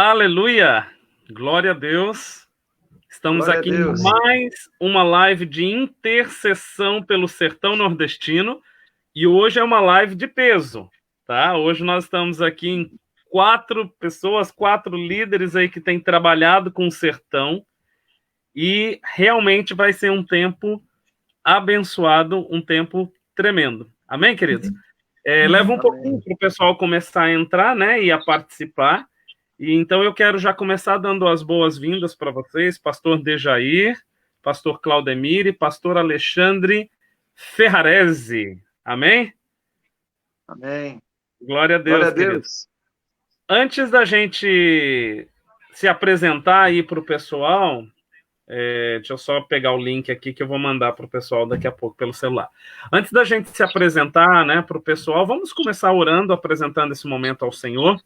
Aleluia! Glória a Deus! Estamos Glória a aqui em Deus. mais uma live de intercessão pelo sertão nordestino e hoje é uma live de peso, tá? Hoje nós estamos aqui em 4 pessoas, 4 líderes aí que têm trabalhado com o sertão e realmente vai ser um tempo abençoado, um tempo tremendo. Amém, queridos? Leva um pouquinho para o pessoal começar a entrar, né, e a participar. E então eu quero já começar dando as boas-vindas para vocês, pastor Dejair, pastor Claudemir e pastor Alexandre Ferrarese. Amém? Amém. Glória a Deus, Glória a querido. Deus. Antes da gente se apresentar aí para o pessoal, deixa eu só pegar o link aqui que eu vou mandar para o pessoal daqui a pouco pelo celular. Antes da gente se apresentar, né, para o pessoal, vamos começar orando, apresentando esse momento ao Senhor,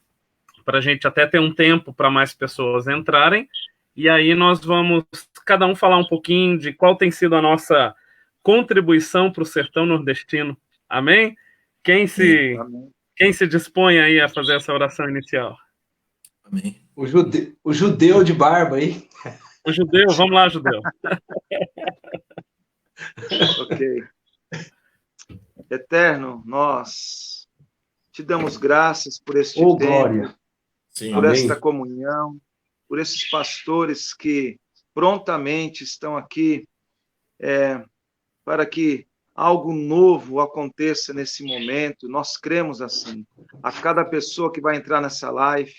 para a gente até ter um tempo para mais pessoas entrarem, e aí nós vamos, cada um falar um pouquinho de qual tem sido a nossa contribuição para o sertão nordestino. Amém? Quem se dispõe aí a fazer essa oração inicial? Amém. O judeu de barba aí. O judeu, vamos lá, judeu. Ok. Eterno, nós te damos graças por este tempo, glória. Sim, por amém. esta comunhão, por esses pastores que prontamente estão aqui para que algo novo aconteça nesse momento. Nós cremos assim. A cada pessoa que vai entrar nessa live,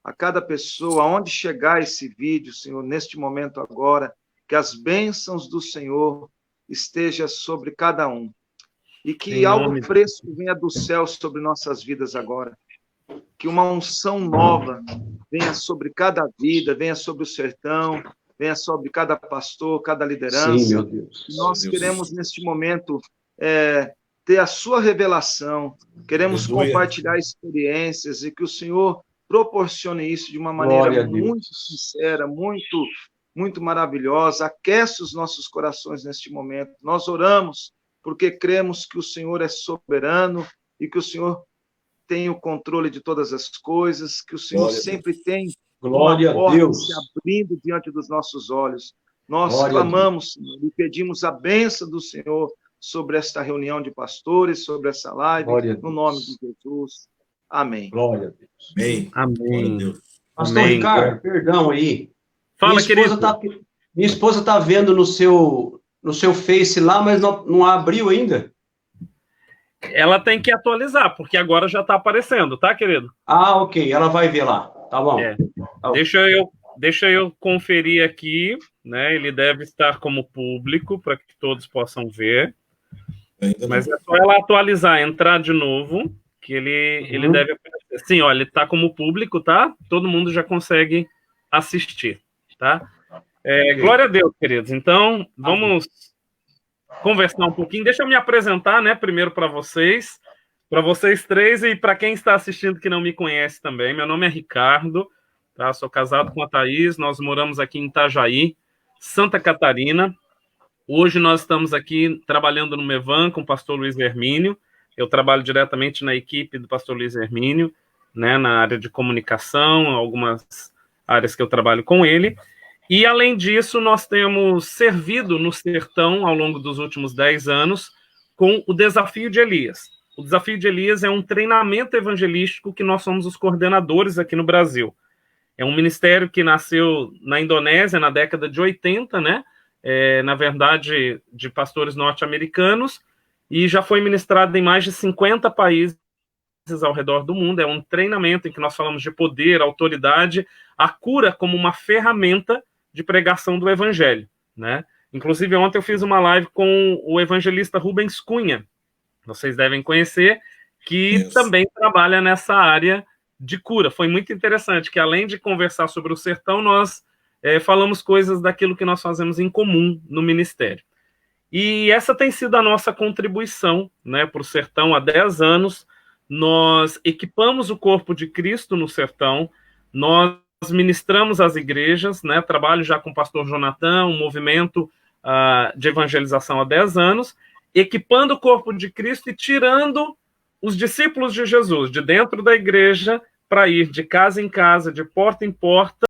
a cada pessoa, aonde chegar esse vídeo, Senhor, neste momento agora, que as bênçãos do Senhor estejam sobre cada um. E que algo fresco venha do céu sobre nossas vidas agora. Que uma unção nova venha sobre cada vida, venha sobre o sertão, venha sobre cada pastor, cada liderança. Sim, meu Deus. Nós queremos, neste momento, ter a sua revelação, queremos compartilhar experiências e que o Senhor proporcione isso de uma maneira muito sincera, muito maravilhosa. Aquece os nossos corações neste momento. Nós oramos porque cremos que o Senhor é soberano e que o Senhor tem o controle de todas as coisas, que o Senhor sempre tem uma porta se abrindo diante dos nossos olhos. Nós clamamos, Senhor, e pedimos a bênção do Senhor sobre esta reunião de pastores, sobre essa live, no nome de Jesus. Amém. Glória a Deus. Amém. Amém. Deus. Pastor Amém. Ricardo, perdão aí. Fala, querido. Minha esposa está vendo no seu Face lá, mas não abriu ainda. Ela tem que atualizar, porque agora já está aparecendo, tá, querido? Ah, ok. Ela vai ver lá. Tá bom. Deixa eu conferir aqui, né? Ele deve estar como público para que todos possam ver. Mas é só ela atualizar, entrar de novo, que ele deve aparecer. Sim, olha, ele está como público, tá? Todo mundo já consegue assistir, tá? Glória a Deus, queridos. Então, vamos conversar um pouquinho. Deixa eu me apresentar, né? Primeiro para vocês três e para quem está assistindo que não me conhece também. Meu nome é Ricardo, tá? Sou casado com a Thaís, nós moramos aqui em Itajaí, Santa Catarina. Hoje nós estamos aqui trabalhando no Mevan com o pastor Luiz Hermínio. Eu trabalho diretamente na equipe do pastor Luiz Hermínio, né, na área de comunicação, algumas áreas que eu trabalho com ele. E, além disso, nós temos servido no sertão ao longo dos últimos 10 anos com o Desafio de Elias. O Desafio de Elias é um treinamento evangelístico que nós somos os coordenadores aqui no Brasil. É um ministério que nasceu na Indonésia na década de 80, né? Na verdade, de pastores norte-americanos, e já foi ministrado em mais de 50 países ao redor do mundo. É um treinamento em que nós falamos de poder, autoridade, a cura como uma ferramenta de pregação do evangelho, né? Inclusive, ontem eu fiz uma live com o evangelista Rubens Cunha, vocês devem conhecer, que também trabalha nessa área de cura. Foi muito interessante, que além de conversar sobre o sertão, nós falamos coisas daquilo que nós fazemos em comum no ministério. E essa tem sido a nossa contribuição, né, para o sertão há 10 anos. Nós equipamos o corpo de Cristo no sertão, nós ministramos as igrejas, né, trabalho já com o pastor Jonathan, um movimento de evangelização há 10 anos, equipando o corpo de Cristo e tirando os discípulos de Jesus de dentro da igreja para ir de casa em casa, de porta em porta,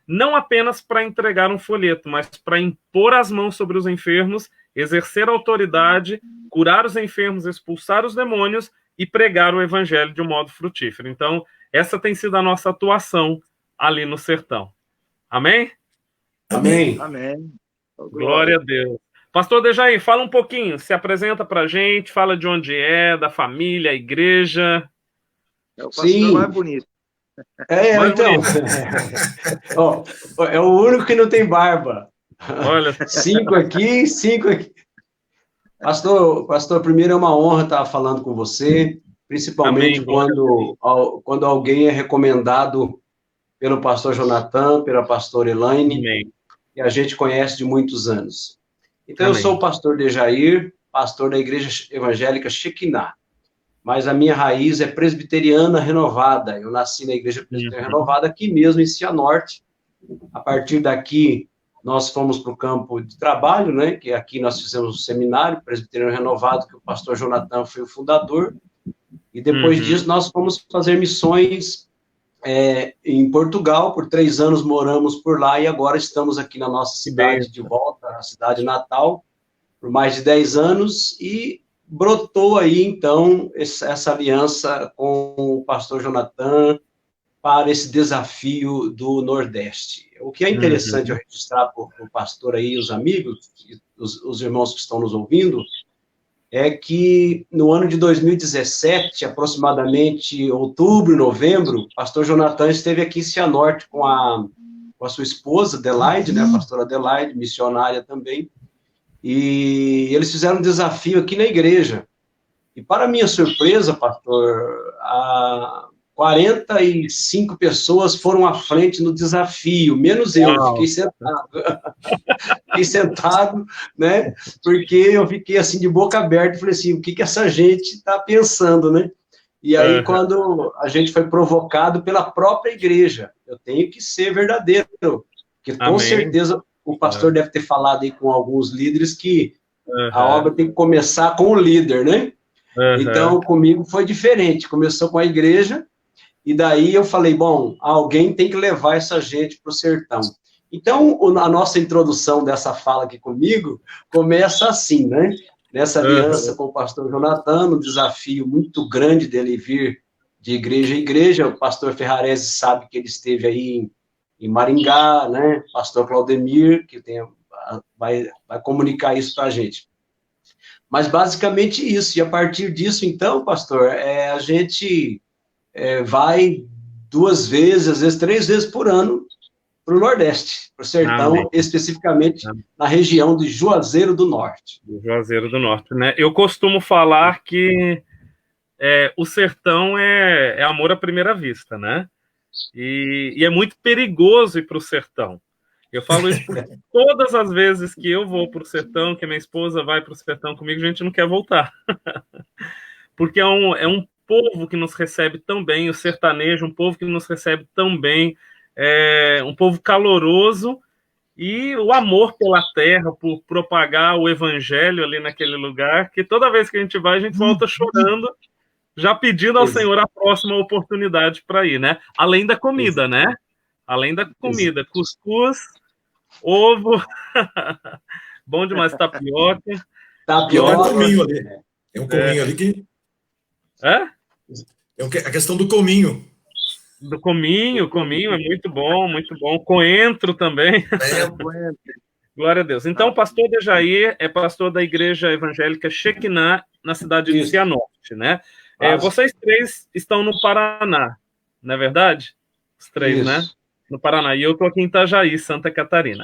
não apenas para entregar um folheto, mas para impor as mãos sobre os enfermos, exercer autoridade, curar os enfermos, expulsar os demônios e pregar o evangelho de um modo frutífero. Então, essa tem sido a nossa atuação ali no sertão. Amém? Amém. Amém. Glória a Deus. Pastor Dejair, fala um pouquinho, se apresenta para a gente, fala de onde é, da família, a igreja. É o pastor mais bonito. Mais Então, é o único que não tem barba. Olha. 5 aqui, 5 aqui. Pastor, primeiro é uma honra estar falando com você, principalmente Amém. quando alguém é recomendado pelo pastor Jonathan, pela pastora Elaine, Amém. que a gente conhece de muitos anos. Então, Amém. eu sou o pastor Dejair, pastor da Igreja Evangélica Shekinah, mas a minha raiz é presbiteriana renovada. Eu nasci na Igreja Presbiteriana Renovada, aqui mesmo, em Cianorte. A partir daqui, nós fomos para o campo de trabalho, né? Que aqui nós fizemos um seminário presbiteriano renovado, que o pastor Jonathan foi o fundador. E depois disso, nós fomos fazer missões em Portugal. Por 3 anos moramos por lá e agora estamos aqui na nossa cidade de volta, a cidade natal, por mais de 10 anos. E brotou aí, então, essa aliança com o pastor Jonathan para esse desafio do Nordeste. O que é interessante eu registrar para o pastor aí, os amigos, os irmãos que estão nos ouvindo, é que no ano de 2017, aproximadamente outubro, novembro, o pastor Jonathan esteve aqui em Cianorte com a sua esposa, Adelaide, né, a pastora Adelaide, missionária também, e eles fizeram um desafio aqui na igreja. E para minha surpresa, pastor, 45 pessoas foram à frente no desafio, menos eu, fiquei sentado, né, porque eu fiquei assim de boca aberta e falei assim, o que essa gente está pensando, né? E aí, quando a gente foi provocado pela própria igreja, eu tenho que ser verdadeiro, porque com certeza o pastor deve ter falado aí com alguns líderes que a obra tem que começar com o líder, né? Então, comigo foi diferente, começou com a igreja, e daí eu falei, bom, alguém tem que levar essa gente para o sertão. Então, a nossa introdução dessa fala aqui comigo começa assim, né? Nessa aliança com o pastor Jonathan, um desafio muito grande dele vir de igreja em igreja. O pastor Ferrarese sabe que ele esteve aí em Maringá, né? Pastor Claudemir, que vai comunicar isso para a gente. Mas, basicamente, isso. E, a partir disso, então, pastor, a gente vai 2 vezes, às vezes 3 vezes por ano para o Nordeste, para o sertão, especificamente na região de Juazeiro do Norte. Juazeiro do Norte, né? Eu costumo falar que o sertão é amor à primeira vista, né? E é muito perigoso ir para o sertão. Eu falo isso porque todas as vezes que eu vou para o sertão, que minha esposa vai para o sertão comigo, a gente não quer voltar. Porque é um povo que nos recebe tão bem, o sertanejo, um povo que nos recebe tão bem, um povo caloroso, e o amor pela terra, por propagar o evangelho ali naquele lugar, que toda vez que a gente vai, a gente volta chorando, já pedindo ao Senhor a próxima oportunidade para ir, né? Além da comida, né? Além da comida, cuscuz, ovo, bom demais, tapioca. Tem um cominho ali. Tem um cominho ali que... É a questão do cominho. Do cominho é muito bom, muito bom. Coentro também. Glória a Deus. Então, o pastor Dejair é pastor da Igreja Evangélica Shekinah, na cidade de Cianorte, né? Vocês 3 estão no Paraná, não é verdade? Os 3, né? No Paraná. E eu estou aqui em Itajaí, Santa Catarina.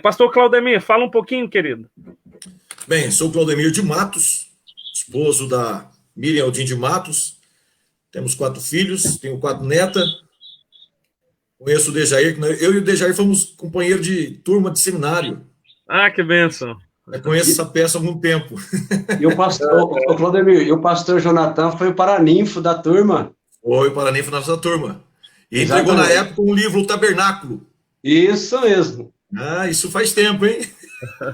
Pastor Claudemir, fala um pouquinho, querido. Bem, sou Claudemir de Matos, esposo da Miriam Aldin de Matos. Temos 4 filhos, tenho 4 netas. Conheço o Dejair. Eu e o Dejair fomos companheiros de turma de seminário. Ah, que bênção. Eu conheço essa peça há algum tempo. E o pastor, Claudemir, e o pastor Jonathan foi o paraninfo da turma. Foi o paraninfo da nossa turma. E entregou na época um livro, O Tabernáculo. Isso mesmo. Isso faz tempo, hein?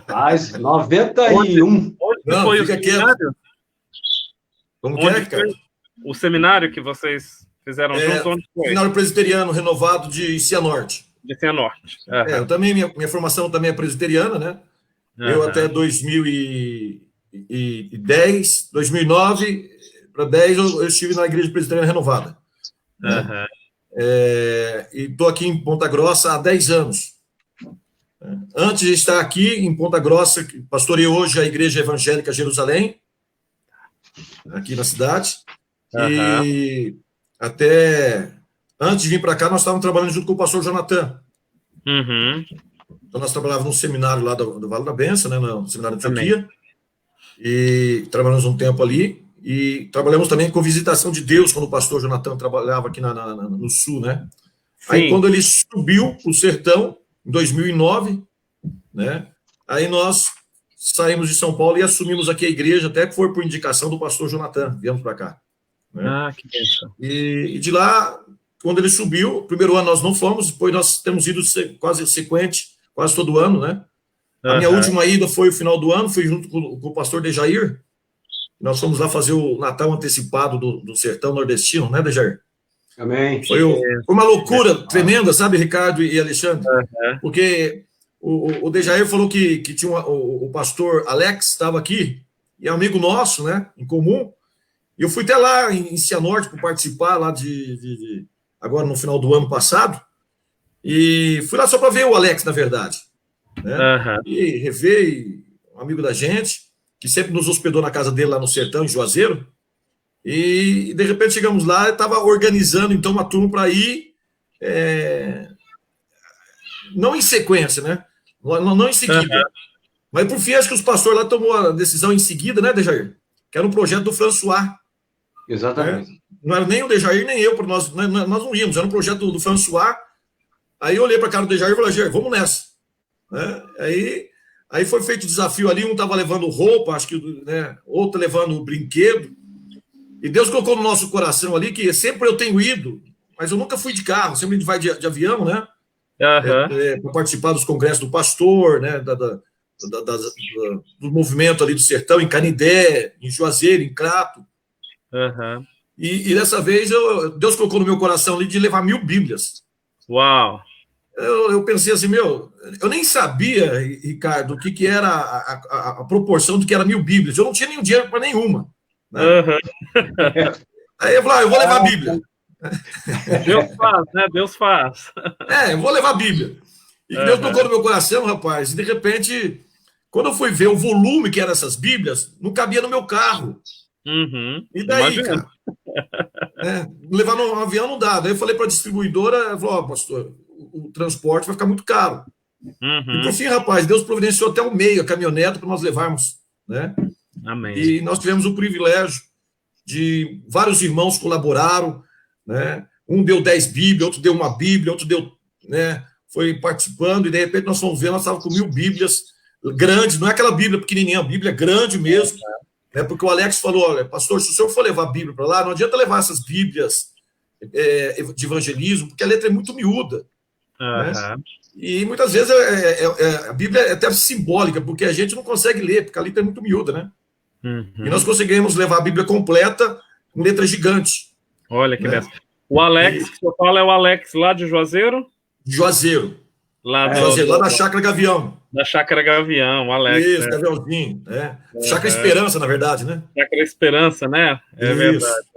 Faz 91. Onde foi o seminário? Como que é, cara? O seminário que vocês Fizeram juntos? Onde foi? Seminário Presbiteriano Renovado de Cianorte. De Cianorte. Eu também, minha formação também é presbiteriana, né? Eu até 2010, 2009 para 10 eu estive na Igreja Presbiteriana Renovada. Né? E estou aqui em Ponta Grossa há 10 anos. Antes de estar aqui em Ponta Grossa, pastorei hoje a Igreja Evangélica Jerusalém, aqui na cidade. E até antes de vir para cá, nós estávamos trabalhando junto com o pastor Jonathan. Então, nós trabalhávamos num seminário lá do Vale da Benção, né, no seminário de Turquia. E trabalhamos um tempo ali. E trabalhamos também com Visitação de Deus, quando o pastor Jonathan trabalhava aqui no Sul, né? Sim. Aí, quando ele subiu para o sertão, em 2009, né? Aí nós saímos de São Paulo e assumimos aqui a igreja, até que foi por indicação do pastor Jonathan, viemos para cá. Né? Que bênção. E de lá, quando ele subiu, primeiro ano nós não fomos, depois nós temos ido quase sequente, quase todo ano, né? A minha última ida foi o final do ano, fui junto com o pastor Dejair. Nós fomos lá fazer o Natal antecipado do sertão nordestino, né, Dejair? Amém. Foi uma loucura tremenda, sabe, Ricardo e Alexandre? Porque o Dejair falou que tinha o pastor Alex estava aqui, e é amigo nosso, né, em comum. E eu fui até lá em Cianorte para participar lá agora no final do ano passado. E fui lá só para ver o Alex, na verdade. Né? E rever um amigo da gente, que sempre nos hospedou na casa dele lá no sertão, em Juazeiro. E de repente chegamos lá e estava organizando então uma turma para ir, não em sequência, né? Não em seguida. Mas por fim, acho que os pastores lá tomou a decisão em seguida, né, Dejair? Que era um projeto do François. Exatamente. Não era nem o Dejair, nem eu, nós não íamos, era um projeto do François. Aí eu olhei para a cara do Dejair e falei, Dejair, vamos nessa. Né? Aí foi feito o desafio ali, um estava levando roupa, acho que, né, outro levando brinquedo. E Deus colocou no nosso coração ali que sempre eu tenho ido, mas eu nunca fui de carro, sempre a gente vai de avião, né? Para participar dos congressos do pastor, né? Do movimento ali do sertão, em Canindé, em Juazeiro, em Crato. E dessa vez Deus colocou no meu coração ali de levar 1000 Bíblias. Uau! Eu pensei assim, eu nem sabia, Ricardo, o que era a proporção do que era 1000 Bíblias. Eu não tinha nenhum dinheiro para nenhuma. Né? Aí eu falei, eu vou levar a Bíblia. Deus faz, né? Deus faz. Eu vou levar a Bíblia. E Deus tocou no meu coração, rapaz, e de repente, quando eu fui ver o volume que eram essas Bíblias, não cabia no meu carro. E daí, cara? Levar no avião não dá. Daí eu falei para a distribuidora, ela falou, pastor, o transporte vai ficar muito caro. E por fim, rapaz, Deus providenciou até o meio, a caminhoneta, para nós levarmos, né? Amém. E nós tivemos o privilégio de vários irmãos colaboraram, né? Um deu 10 Bíblias, outro deu uma Bíblia, outro deu, né? Foi participando, e de repente nós fomos ver, nós estávamos com 1000 Bíblias grandes, não é aquela Bíblia pequenininha, a Bíblia grande mesmo, né? Porque o Alex falou, olha, pastor, se o senhor for levar a Bíblia para lá, não adianta levar essas Bíblias de evangelismo, porque a letra é muito miúda. Né? E muitas vezes a Bíblia é até simbólica, porque a gente não consegue ler, porque a letra é muito miúda, né? E nós conseguimos levar a Bíblia completa com letra gigante. Olha que beleza. O Alex, que você fala, é o Alex lá de Juazeiro? De Juazeiro. Lá da Chácara Gavião. Da Chácara Gavião, o Alex. Isso, Gaviãozinho. Chácara Esperança, na verdade, né? Chácara Esperança, né? É verdade.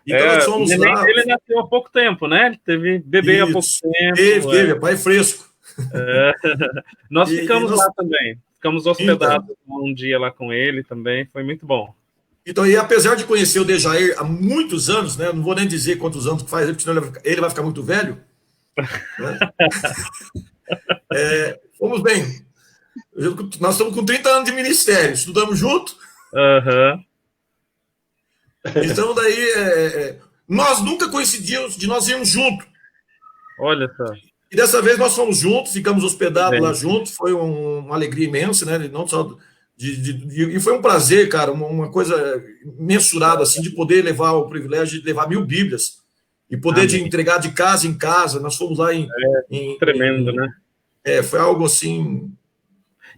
Então nós fomos lá. Ele nasceu há pouco tempo, né? Ele teve bebê há pouco tempo. Teve, pai fresco. Nós ficamos lá também. Ficamos hospedados um dia lá com ele também. Foi muito bom. Então, e apesar de conhecer o Dejair há muitos anos, né? Não vou nem dizer quantos anos que faz, porque senão ele vai ficar muito velho. Né? Fomos bem. Nós estamos com 30 anos de ministério, estudamos junto. Então, daí, nós nunca coincidimos de nós irmos juntos. Olha só. E dessa vez nós fomos juntos, ficamos hospedados lá juntos, foi uma alegria imensa, né? Não só e foi um prazer, cara, uma coisa mensurada, assim, de poder levar o privilégio de levar 1000 Bíblias e poder de entregar de casa em casa. Nós fomos lá tremendo, né? Foi algo assim.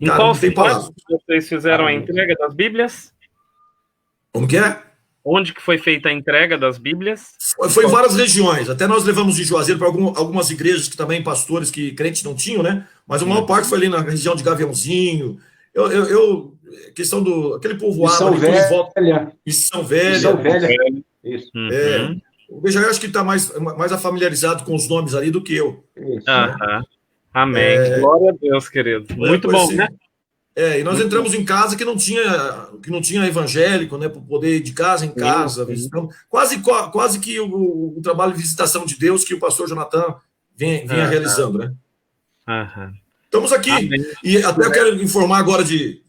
Em qual cidade vocês fizeram a entrega das Bíblias? Como que é? Onde que foi feita a entrega das Bíblias? Foi em várias regiões. Até nós levamos de Juazeiro para algumas igrejas que também, pastores que crentes não tinham, né? Mas a maior parte foi ali na região de Gaviãozinho. Questão do... Aquele povoado ali, Velha. Missão Velha. Missão Velha. Isso. O Bejair acho que está mais familiarizado com os nomes ali do que eu. Né? Amém. Glória a Deus, querido. Muito bom, né? E nós entramos em casa que não tinha evangélico, né? Para poder ir de casa em casa, visitando. Quase que o trabalho de visitação de Deus que o pastor Jonathan vinha realizando, né? Estamos aqui. Amém. E até eu quero informar agora de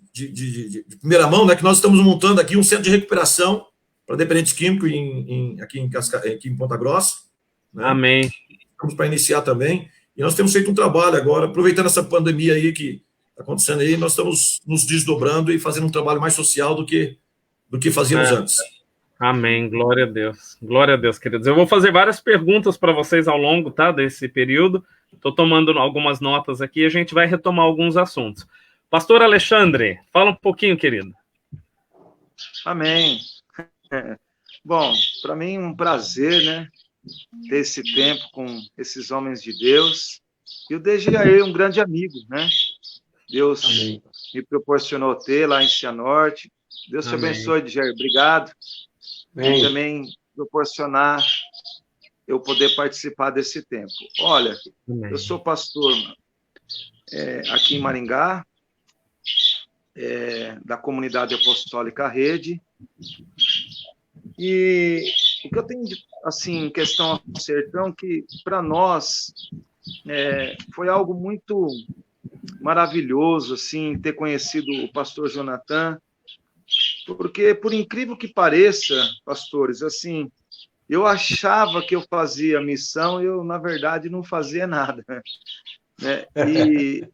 primeira mão, né? Que nós estamos montando aqui um centro de recuperação para dependentes químicos aqui em Ponta Grossa. Né? Amém. Estamos para iniciar também. E nós temos feito um trabalho agora, aproveitando essa pandemia aí que está acontecendo aí, nós estamos nos desdobrando e fazendo um trabalho mais social do que fazíamos antes. Amém. Glória a Deus. Glória a Deus, queridos. Eu vou fazer várias perguntas para vocês ao longo, tá, desse período. Estou tomando algumas notas aqui e a gente vai retomar alguns assuntos. Pastor Alexandre, fala um pouquinho, querido. Amém. Bom, para mim é um prazer, né, ter esse tempo com esses homens de Deus. E o Dejair, um grande amigo, né? Deus me proporcionou ter lá em Cianorte. Deus te abençoe, Dejair. Obrigado. E também proporcionar eu poder participar desse tempo. Olha, eu sou pastor aqui em Maringá, da Comunidade Apostólica Rede. E o que eu tenho, assim, em questão ao sertão, que para nós foi algo muito maravilhoso, assim, ter conhecido o pastor Jonathan, porque, por incrível que pareça, pastores, assim, eu achava que eu fazia missão, eu, na verdade, não fazia nada, né? E,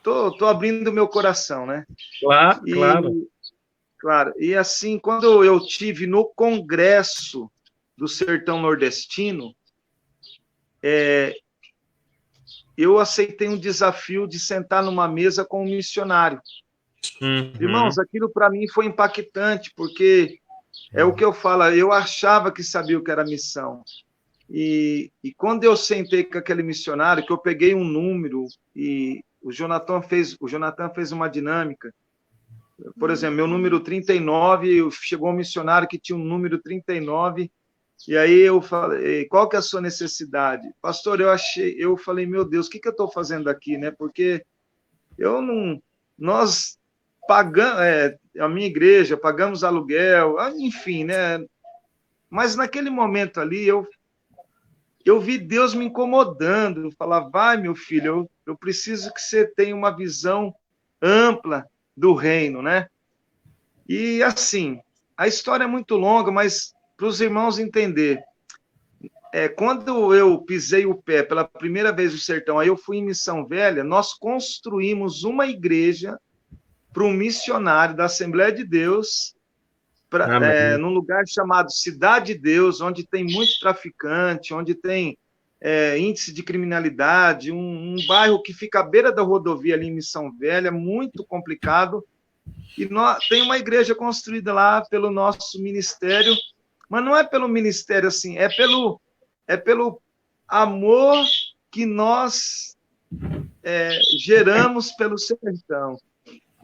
tô abrindo meu coração, né? Claro. E, assim, quando eu tive no Congresso do Sertão Nordestino, eu aceitei um desafio de sentar numa mesa com um missionário. Irmãos, aquilo para mim foi impactante, porque é o que eu falo, eu achava que sabia o que era missão. E quando eu sentei com aquele missionário, que eu peguei um número, e o Jonathan fez uma dinâmica. Por exemplo, meu número 39, chegou um missionário que tinha um número 39, e aí eu falei, qual que é a sua necessidade? Pastor, eu falei, meu Deus, o que eu estou fazendo aqui, né? Porque nós pagamos, a minha igreja, pagamos aluguel, enfim, né? Mas naquele momento ali, eu vi Deus me incomodando, falar, vai, meu filho, eu preciso que você tenha uma visão ampla do reino, né? E assim, a história é muito longa, mas para os irmãos entender, quando eu pisei o pé pela primeira vez no sertão, aí eu fui em Missão Velha, nós construímos uma igreja para um missionário da Assembleia de Deus, num lugar chamado Cidade de Deus, onde tem muito traficante, onde tem índice de criminalidade, um bairro que fica à beira da rodovia ali em Missão Velha, muito complicado, e tem uma igreja construída lá pelo nosso ministério, mas não é pelo ministério assim, é pelo amor que nós geramos pelo sertão.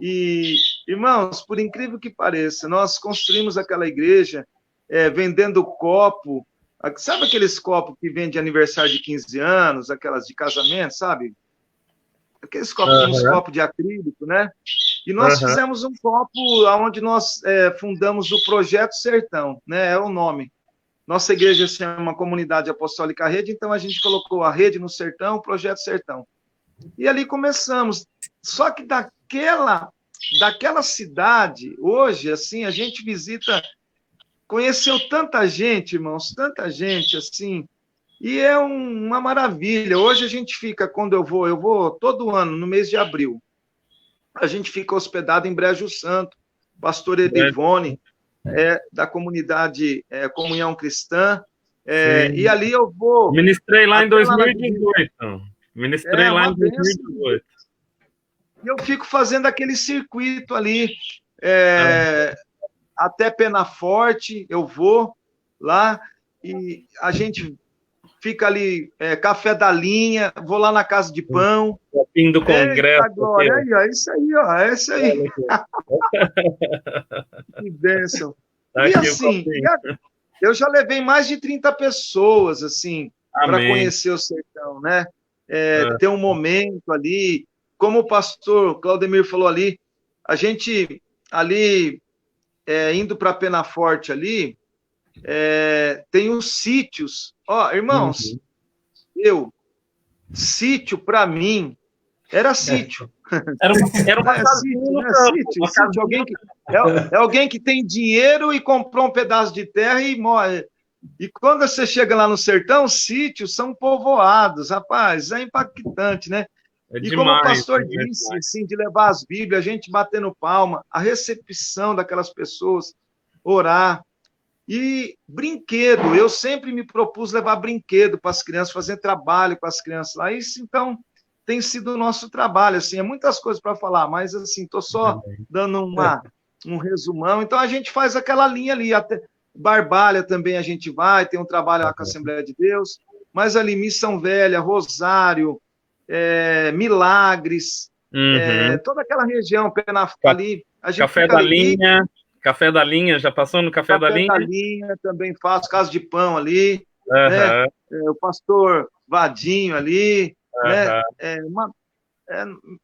E, irmãos, por incrível que pareça, nós construímos aquela igreja vendendo copo, sabe aqueles copos que vende de aniversário de 15 anos, aquelas de casamento, sabe? Aqueles copos, uns copos de acrílico, né? E nós fizemos um copo onde nós fundamos o Projeto Sertão, né? É o nome. Nossa igreja se chama Comunidade Apostólica Rede, então a gente colocou a rede no sertão, o Projeto Sertão. E ali começamos. Só que daquela cidade, hoje, assim, a gente visita, conheceu tanta gente, irmãos, tanta gente, assim, e é uma maravilha. Hoje a gente fica, quando eu vou todo ano, no mês de abril, a gente fica hospedado em Brejo Santo, pastor Edivone, da comunidade Comunhão Cristã, e ali eu vou... Ministrei lá em 2018. Ministrei lá em 2018. E eu fico fazendo aquele circuito ali, até Penaforte, eu vou lá e a gente fica ali, café da linha, vou lá na Casa de Pão. O fim do congresso. Glória, aí, ó, é isso aí, ó, é isso aí. Que bênção. Tá e aqui, assim, eu já levei mais de 30 pessoas, assim, para conhecer o sertão, né? Ter um momento ali, como o pastor Claudemir falou ali, a gente ali, indo para Penaforte ali, tem os sítios. Ó, irmãos, sítio para mim era sítio. Era uma sítio. Alguém que tem dinheiro e comprou um pedaço de terra e mora. E quando você chega lá no sertão, sítios são povoados, rapaz, é impactante, né? Demais, como o pastor disse, assim, de levar as Bíblias, a gente batendo palma, a recepção daquelas pessoas, orar. E brinquedo, eu sempre me propus levar brinquedo para as crianças, fazer trabalho com as crianças lá. Isso, então, tem sido o nosso trabalho, assim, é muitas coisas para falar, mas, assim, estou só dando um resumão. Então, a gente faz aquela linha ali, até Barbalha também a gente vai, tem um trabalho lá com a Assembleia de Deus, mas ali, Missão Velha, Rosário, Milagres, toda aquela região, ali, a gente Café da Linha... Café da Linha, já passou no Café da Linha? Café da Linha também faço, Casa de Pão ali, né? O pastor Vadinho ali, né?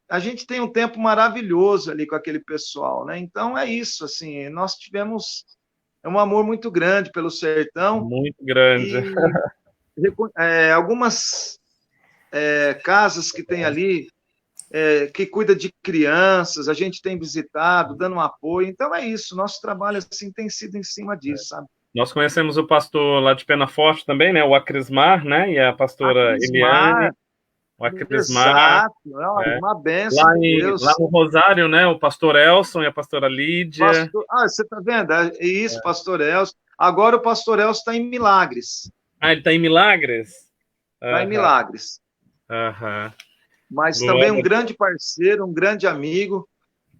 A gente tem um tempo maravilhoso ali com aquele pessoal, né? Então é isso, assim, nós tivemos um amor muito grande pelo sertão. Muito grande. Algumas casas que tem ali, que cuida de crianças, a gente tem visitado, dando um apoio. Então é isso, nosso trabalho assim tem sido em cima disso, sabe? Nós conhecemos o pastor lá de Penaforte também, né? O Acrismar, né? E a pastora Eliane. O Acrismar. Exato, uma benção. Lá no Rosário, né? O pastor Elson e a pastora Lídia. Você tá vendo? Isso, pastor Elson. Agora o pastor Elson está em Milagres. Ele está em Milagres? Está em Milagres. Mas também um grande parceiro, um grande amigo.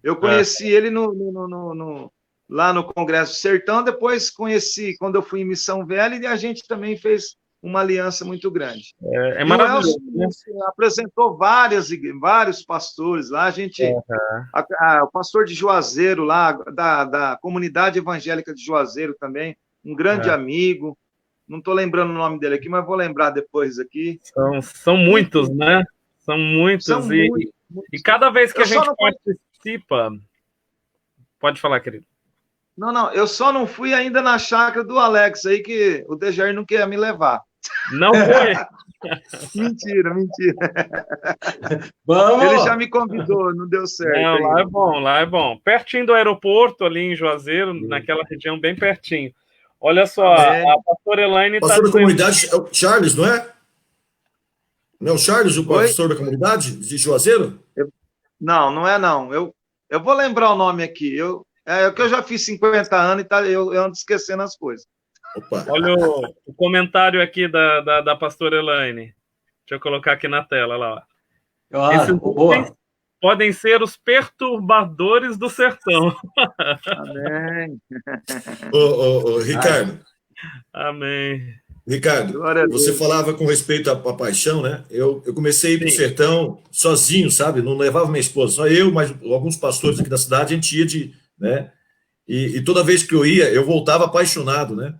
Eu conheci ele lá no Congresso do Sertão, depois conheci quando eu fui em Missão Velha, e a gente também fez uma aliança muito grande. É maravilhoso. O Elson apresentou vários pastores lá, a gente... o pastor de Juazeiro lá, da comunidade evangélica de Juazeiro também, um grande amigo. Não estou lembrando o nome dele aqui, mas vou lembrar depois aqui. São muitos, né? São muitos. E cada vez que a gente participa... Pode falar, querido. Não, eu só não fui ainda na chácara do Alex aí, que o Dejair não quer me levar. Não foi? Mentira. Vamos! Ele já me convidou, não deu certo. Não, lá é bom. Pertinho do aeroporto, ali em Juazeiro, naquela região bem pertinho. Olha só, a pastora Elaine está... Pastor da comunidade é o Charles, não é? Não é o Charles, o pastor da comunidade de Juazeiro? Não é não. Eu vou lembrar o nome aqui. Que eu já fiz 50 anos e eu ando esquecendo as coisas. Opa. Olha o comentário aqui da pastora Elaine. Deixa eu colocar aqui na tela, lá. Esses podem ser os perturbadores do sertão. Amém. Ricardo. Amém. Ricardo, você falava com respeito à paixão, né? Eu comecei a ir para o sertão sozinho, sabe? Não levava minha esposa, só eu, mas alguns pastores aqui da cidade, a gente ia né? E toda vez que eu ia, eu voltava apaixonado, né?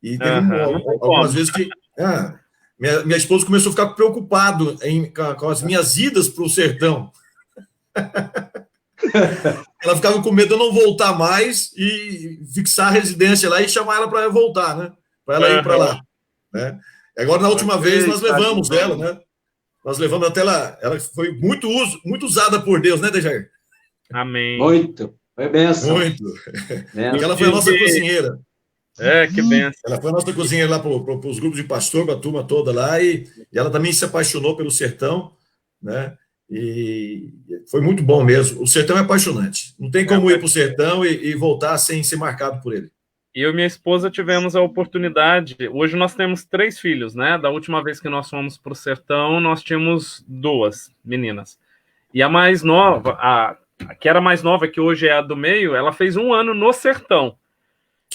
E teve algumas vezes que minha esposa começou a ficar preocupado com as minhas idas para o sertão. Ela ficava com medo de eu não voltar mais e fixar a residência lá e chamar ela para voltar, né? Para ela ir para lá. Né? Agora, na última vez, nós levamos ela, né? Nós levamos até lá. Ela foi muito usada por Deus, né, Dejair? Amém. Muito. Foi benção. Muito. E ela foi a nossa cozinheira. Que benção. Ela foi a nossa cozinheira lá para os grupos de pastor, para a turma toda lá, e ela também se apaixonou pelo sertão, né? E foi muito bom mesmo. O sertão é apaixonante. Não tem como ir para o sertão e voltar sem ser marcado por ele. Eu e minha esposa tivemos a oportunidade. Hoje nós temos 3 filhos, né? Da última vez que nós fomos para o sertão, nós tínhamos 2 meninas. E a mais nova, a que era mais nova, que hoje é a do meio, ela fez 1 ano no sertão.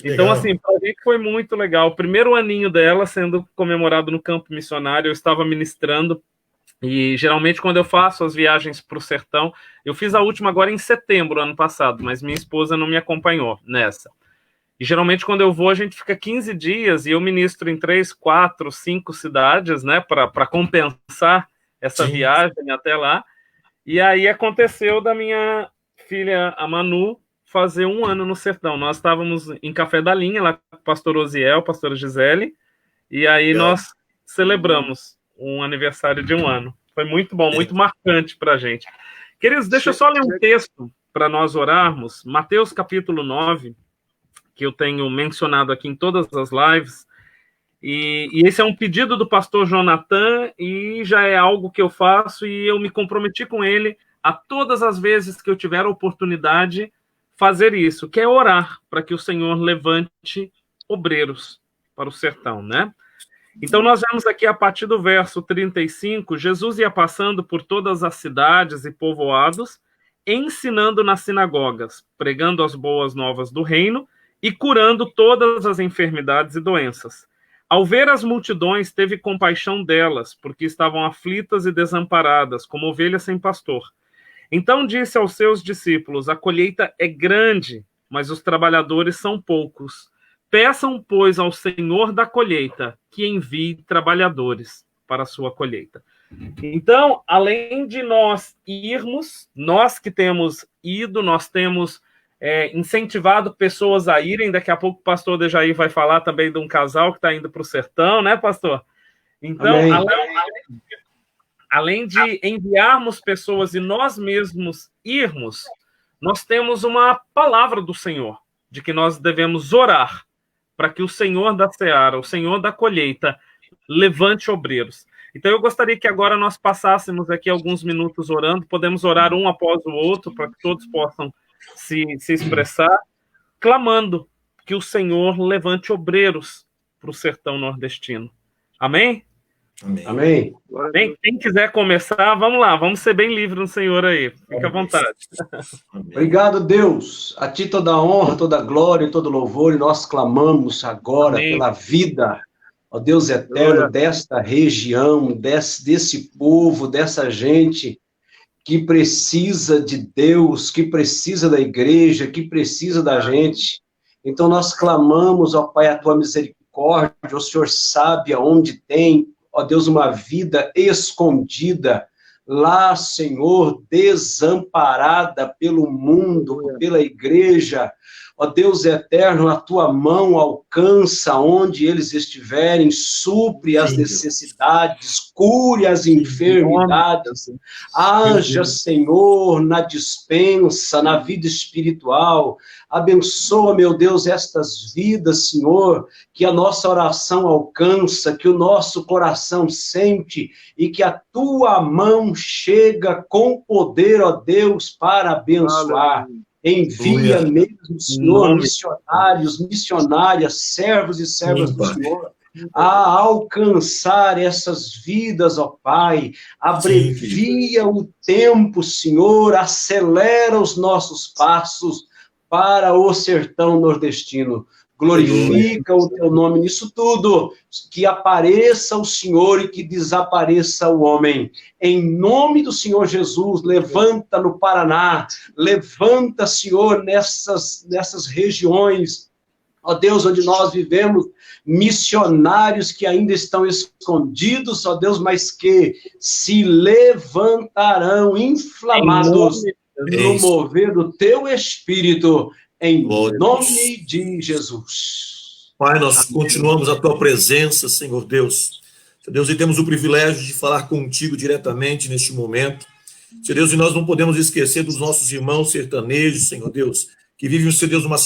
Então, assim, para mim foi muito legal. O primeiro aninho dela sendo comemorado no campo missionário, eu estava ministrando, e geralmente quando eu faço as viagens para o sertão, eu fiz a última agora em setembro, ano passado, mas minha esposa não me acompanhou nessa. E geralmente quando eu vou, a gente fica 15 dias e eu ministro em 3, 4, 5 cidades, né, para compensar essa viagem até lá. E aí aconteceu da minha filha, a Manu, fazer 1 ano no sertão. Nós estávamos em Café da Linha, lá com o pastor Osiel, pastora Gisele, e aí nós celebramos um aniversário de 1 ano. Foi muito bom, muito marcante para a gente. Queridos, deixa eu só ler um texto para nós orarmos. Mateus capítulo 9, que eu tenho mencionado aqui em todas as lives, e esse é um pedido do pastor Jonathan, e já é algo que eu faço, e eu me comprometi com ele a todas as vezes que eu tiver a oportunidade fazer isso, que é orar para que o Senhor levante obreiros para o sertão, né? Então nós vemos aqui a partir do verso 35, Jesus ia passando por todas as cidades e povoados, ensinando nas sinagogas, pregando as boas novas do reino e curando todas as enfermidades e doenças. Ao ver as multidões, teve compaixão delas, porque estavam aflitas e desamparadas, como ovelhas sem pastor. Então disse aos seus discípulos: a colheita é grande, mas os trabalhadores são poucos. Peçam, pois, ao Senhor da colheita que envie trabalhadores para a sua colheita. Então, além de nós irmos, nós que temos ido, nós temos incentivado pessoas a irem. Daqui a pouco o pastor Dejair vai falar também de um casal que está indo para o sertão, né, pastor? Então, além de enviarmos pessoas e nós mesmos irmos, nós temos uma palavra do Senhor, de que nós devemos orar para que o Senhor da seara, o Senhor da colheita, levante obreiros. Então eu gostaria que agora nós passássemos aqui alguns minutos orando, podemos orar um após o outro, para que todos possam se expressar, clamando que o Senhor levante obreiros para o sertão nordestino. Amém? Amém. Quem quiser começar, vamos lá, vamos ser bem livres no Senhor aí, fica à vontade. Obrigado, Deus. A ti toda a honra, toda a glória e todo louvor, e nós clamamos agora pela vida, ó Deus eterno, desta região, desse povo, dessa gente que precisa de Deus, que precisa da igreja, que precisa da gente. Então nós clamamos, ó Pai, a tua misericórdia, o Senhor sabe aonde tem, ó Deus, uma vida escondida, lá, Senhor, desamparada pelo mundo, pela igreja. Ó Deus eterno, a tua mão alcança onde eles estiverem, supre as necessidades, cure as enfermidades. Haja, Senhor, na dispensa, na vida espiritual. Abençoa, meu Deus, estas vidas, Senhor, que a nossa oração alcança, que o nosso coração sente e que a tua mão chega com poder, ó Deus, para abençoar. Envia mesmo, Senhor, missionários, missionárias, servos e servas do Senhor, a alcançar essas vidas, ó Pai. Abrevia o tempo, Senhor, acelera os nossos passos para o sertão nordestino. Glorifica o teu nome nisso tudo, que apareça o Senhor e que desapareça o homem. Em nome do Senhor Jesus, levanta no Paraná, levanta, Senhor, nessas regiões, ó Deus, onde nós vivemos, missionários que ainda estão escondidos, ó Deus, mas que se levantarão inflamados no mover do teu Espírito, em nome de Jesus. Pai, nós continuamos a tua presença, Senhor Deus. Senhor Deus, e temos o privilégio de falar contigo diretamente neste momento. Senhor Deus, e nós não podemos esquecer dos nossos irmãos sertanejos, Senhor Deus, que vivem, Senhor Deus, uma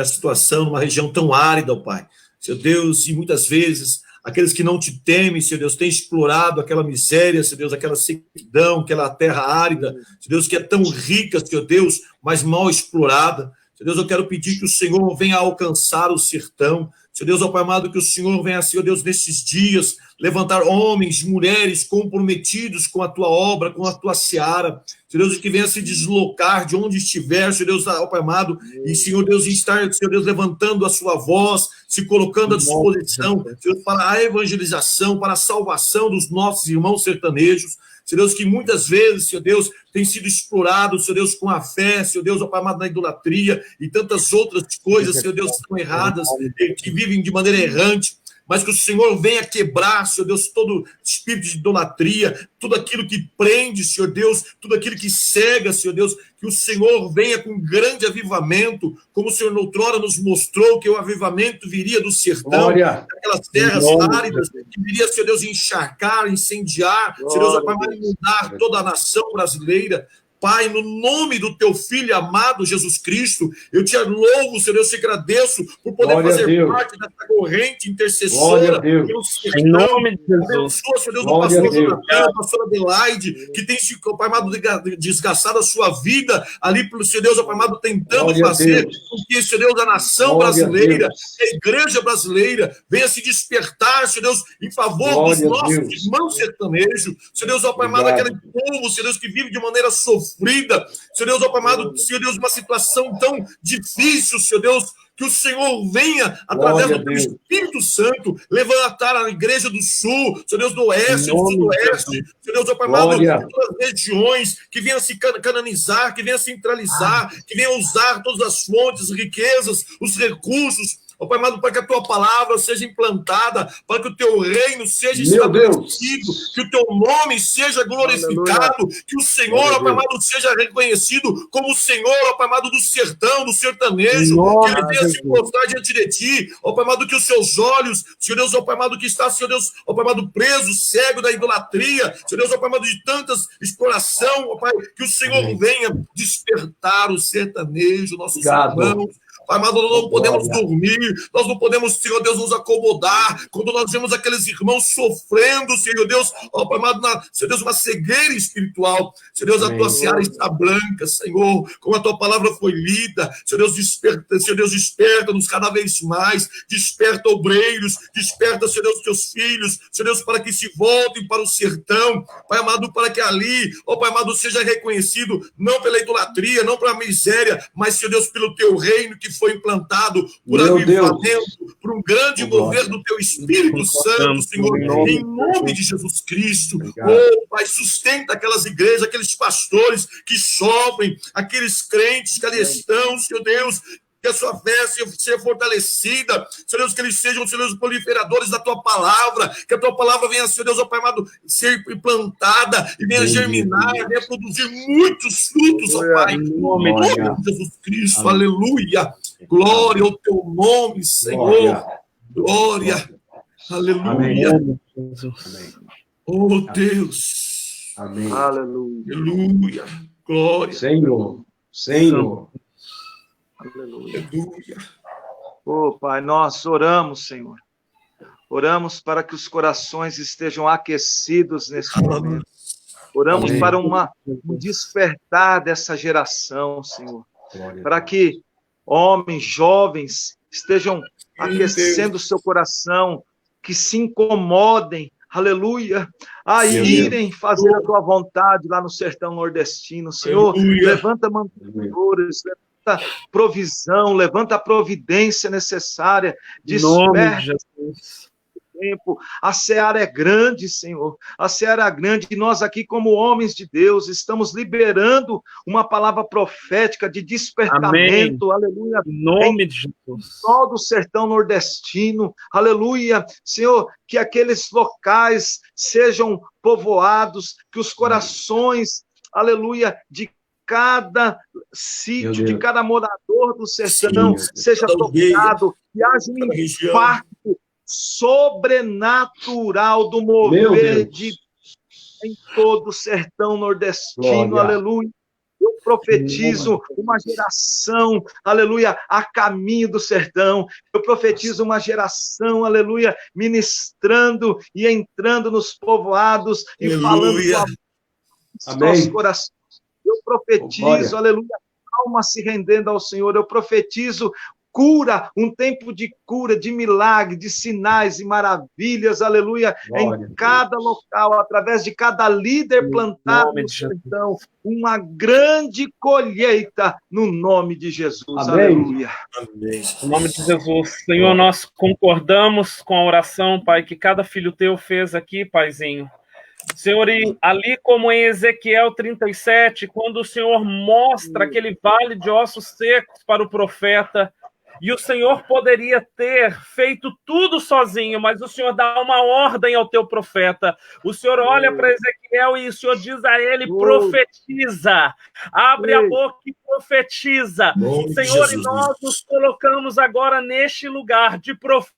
situação, numa região tão árida, ó Pai. Senhor Deus, e muitas vezes aqueles que não te temem, Senhor Deus, têm explorado aquela miséria, Senhor Deus, aquela sequidão, aquela terra árida, Senhor Deus, que é tão rica, Senhor Deus, mas mal explorada. Senhor Deus, eu quero pedir que o Senhor venha alcançar o sertão. Senhor Deus, ó Pai amado, que o Senhor venha, Senhor Deus, nesses dias, levantar homens, mulheres comprometidos com a tua obra, com a tua seara. Senhor Deus, que venha se deslocar de onde estiver, Senhor Deus, ó Pai amado, e Senhor Deus, estar, Senhor Deus, levantando a sua voz, se colocando à disposição, Senhor, para a evangelização, para a salvação dos nossos irmãos sertanejos. Senhor Deus, que muitas vezes, Senhor Deus, tem sido explorado, Senhor Deus, com a fé, Senhor Deus, ó Pai amado, na idolatria e tantas outras coisas, Senhor Deus, que são erradas, que vivem de maneira errante, mas que o Senhor venha quebrar, Senhor Deus, todo espírito de idolatria, tudo aquilo que prende, Senhor Deus, tudo aquilo que cega, Senhor Deus, que o Senhor venha com grande avivamento, como o Senhor outrora nos mostrou que o avivamento viria do sertão, daquelas terras áridas, que viria, Senhor Deus, encharcar, incendiar, Senhor Deus, ó Pai amado, inundar toda a nação brasileira. Pai, no nome do teu Filho amado Jesus Cristo, eu te louvo, Senhor, eu te agradeço por poder fazer parte dessa corrente intercessora. Em nome de Jesus. Senhor Deus, do pastor Jonathan, pastora Adelaide, que tem, Pai amado, desgastado a sua vida ali pelo Senhor Deus, Pai amado, tentando fazer com que, Senhor Deus, a nação brasileira, a igreja brasileira, venha se despertar, Senhor Deus, em favor dos nossos irmãos sertanejos. Senhor Deus, Pai amado, aquele povo, Senhor Deus, que vive de maneira sofrida. Senhor Deus, ó Pai amado, Senhor Deus, uma situação tão difícil, Senhor Deus, que o Senhor venha, através do teu Espírito Santo, levantar a igreja do Sul, Senhor Deus, do Oeste, do Sudoeste, Senhor Deus, ó Pai amado, de todas as regiões, que venha se canonizar, que venha centralizar, que venha usar todas as fontes, riquezas, os recursos, ó Pai amado, para que a tua palavra seja implantada, para que o teu reino seja estabelecido, que o teu nome seja glorificado, que o Senhor, ó Pai amado, seja reconhecido como o Senhor, ó Pai amado, do sertão, do sertanejo, que ele venha se mostrar diante de ti, ó Pai amado, que os seus olhos, Senhor Deus, ó Pai amado, que está, Senhor Deus, ó Pai amado, preso, cego da idolatria, Senhor Deus, ó Pai amado, de tantas exploração, ó Pai, que o Senhor venha despertar o sertanejo, nossos irmãos. Pai amado, nós não podemos dormir, nós não podemos, Senhor Deus, nos acomodar quando nós vemos aqueles irmãos sofrendo, Senhor Deus, ó Pai amado, Senhor Deus, uma cegueira espiritual. Senhor Deus, a tua seara está branca, Senhor, como a tua palavra foi lida. Senhor Deus, desperta-nos cada vez mais, desperta obreiros, desperta, Senhor Deus, teus filhos, Senhor Deus, para que se voltem para o sertão, Pai amado, para que ali, ó Pai amado, seja reconhecido, não pela idolatria, não pela miséria, mas, Senhor Deus, pelo teu reino que foi implantado por avivamento, por um grande mover do teu Espírito Santo, Senhor, em nome de Jesus Cristo. Oh, Pai, sustenta aquelas igrejas, aqueles pastores que sofrem, aqueles crentes que ali estão, Senhor Deus, que a sua fé seja fortalecida, Senhor Deus, que eles sejam, Senhor Deus, proliferadores da tua palavra, que a tua palavra venha, Senhor Deus, ó Pai amado, ser implantada e venha germinar, venha produzir muitos frutos, ó Pai, em nome de Jesus Cristo, aleluia, glória ao teu nome, Senhor, glória, aleluia, oh Deus, amém, aleluia, glória, Senhor, aleluia. Oh, Pai, nós oramos, Senhor. Oramos para que os corações estejam aquecidos nesse momento. Oramos para um despertar dessa geração, Senhor. Para que homens, jovens, estejam aquecendo o seu coração, que se incomodem, aleluia, a irem fazer a tua vontade lá no sertão nordestino. Senhor, levanta mantenedores, levanta provisão, levanta a providência necessária, desperta o tempo. A seara é grande, Senhor, a seara é grande, e nós aqui, como homens de Deus, estamos liberando uma palavra profética de despertamento, aleluia, em nome de Jesus, todo o sertão nordestino, aleluia, Senhor, que aqueles locais sejam povoados, que os corações, aleluia, de cada sítio, de cada morador do sertão seja tocado, que haja um impacto sobrenatural do mover em todo o sertão nordestino, aleluia. Eu profetizo uma geração, aleluia, a caminho do sertão. Eu profetizo uma geração, aleluia, ministrando e entrando nos povoados e falando com nossos corações. Eu profetizo, aleluia, alma se rendendo ao Senhor. Eu profetizo cura, um tempo de cura, de milagre, de sinais e maravilhas, aleluia, em cada local, através de cada líder plantado no sertão, uma grande colheita no nome de Jesus, aleluia. Amém. Em nome de Jesus, Senhor, nós concordamos com a oração, Pai, que cada filho teu fez aqui, Paizinho. Senhor, e ali como em Ezequiel 37, quando o Senhor mostra aquele vale de ossos secos para o profeta, e o Senhor poderia ter feito tudo sozinho, mas o Senhor dá uma ordem ao teu profeta. O Senhor olha para Ezequiel e o Senhor diz a ele, profetiza, abre a boca e profetiza. Senhor, e nós nos colocamos agora neste lugar de profetas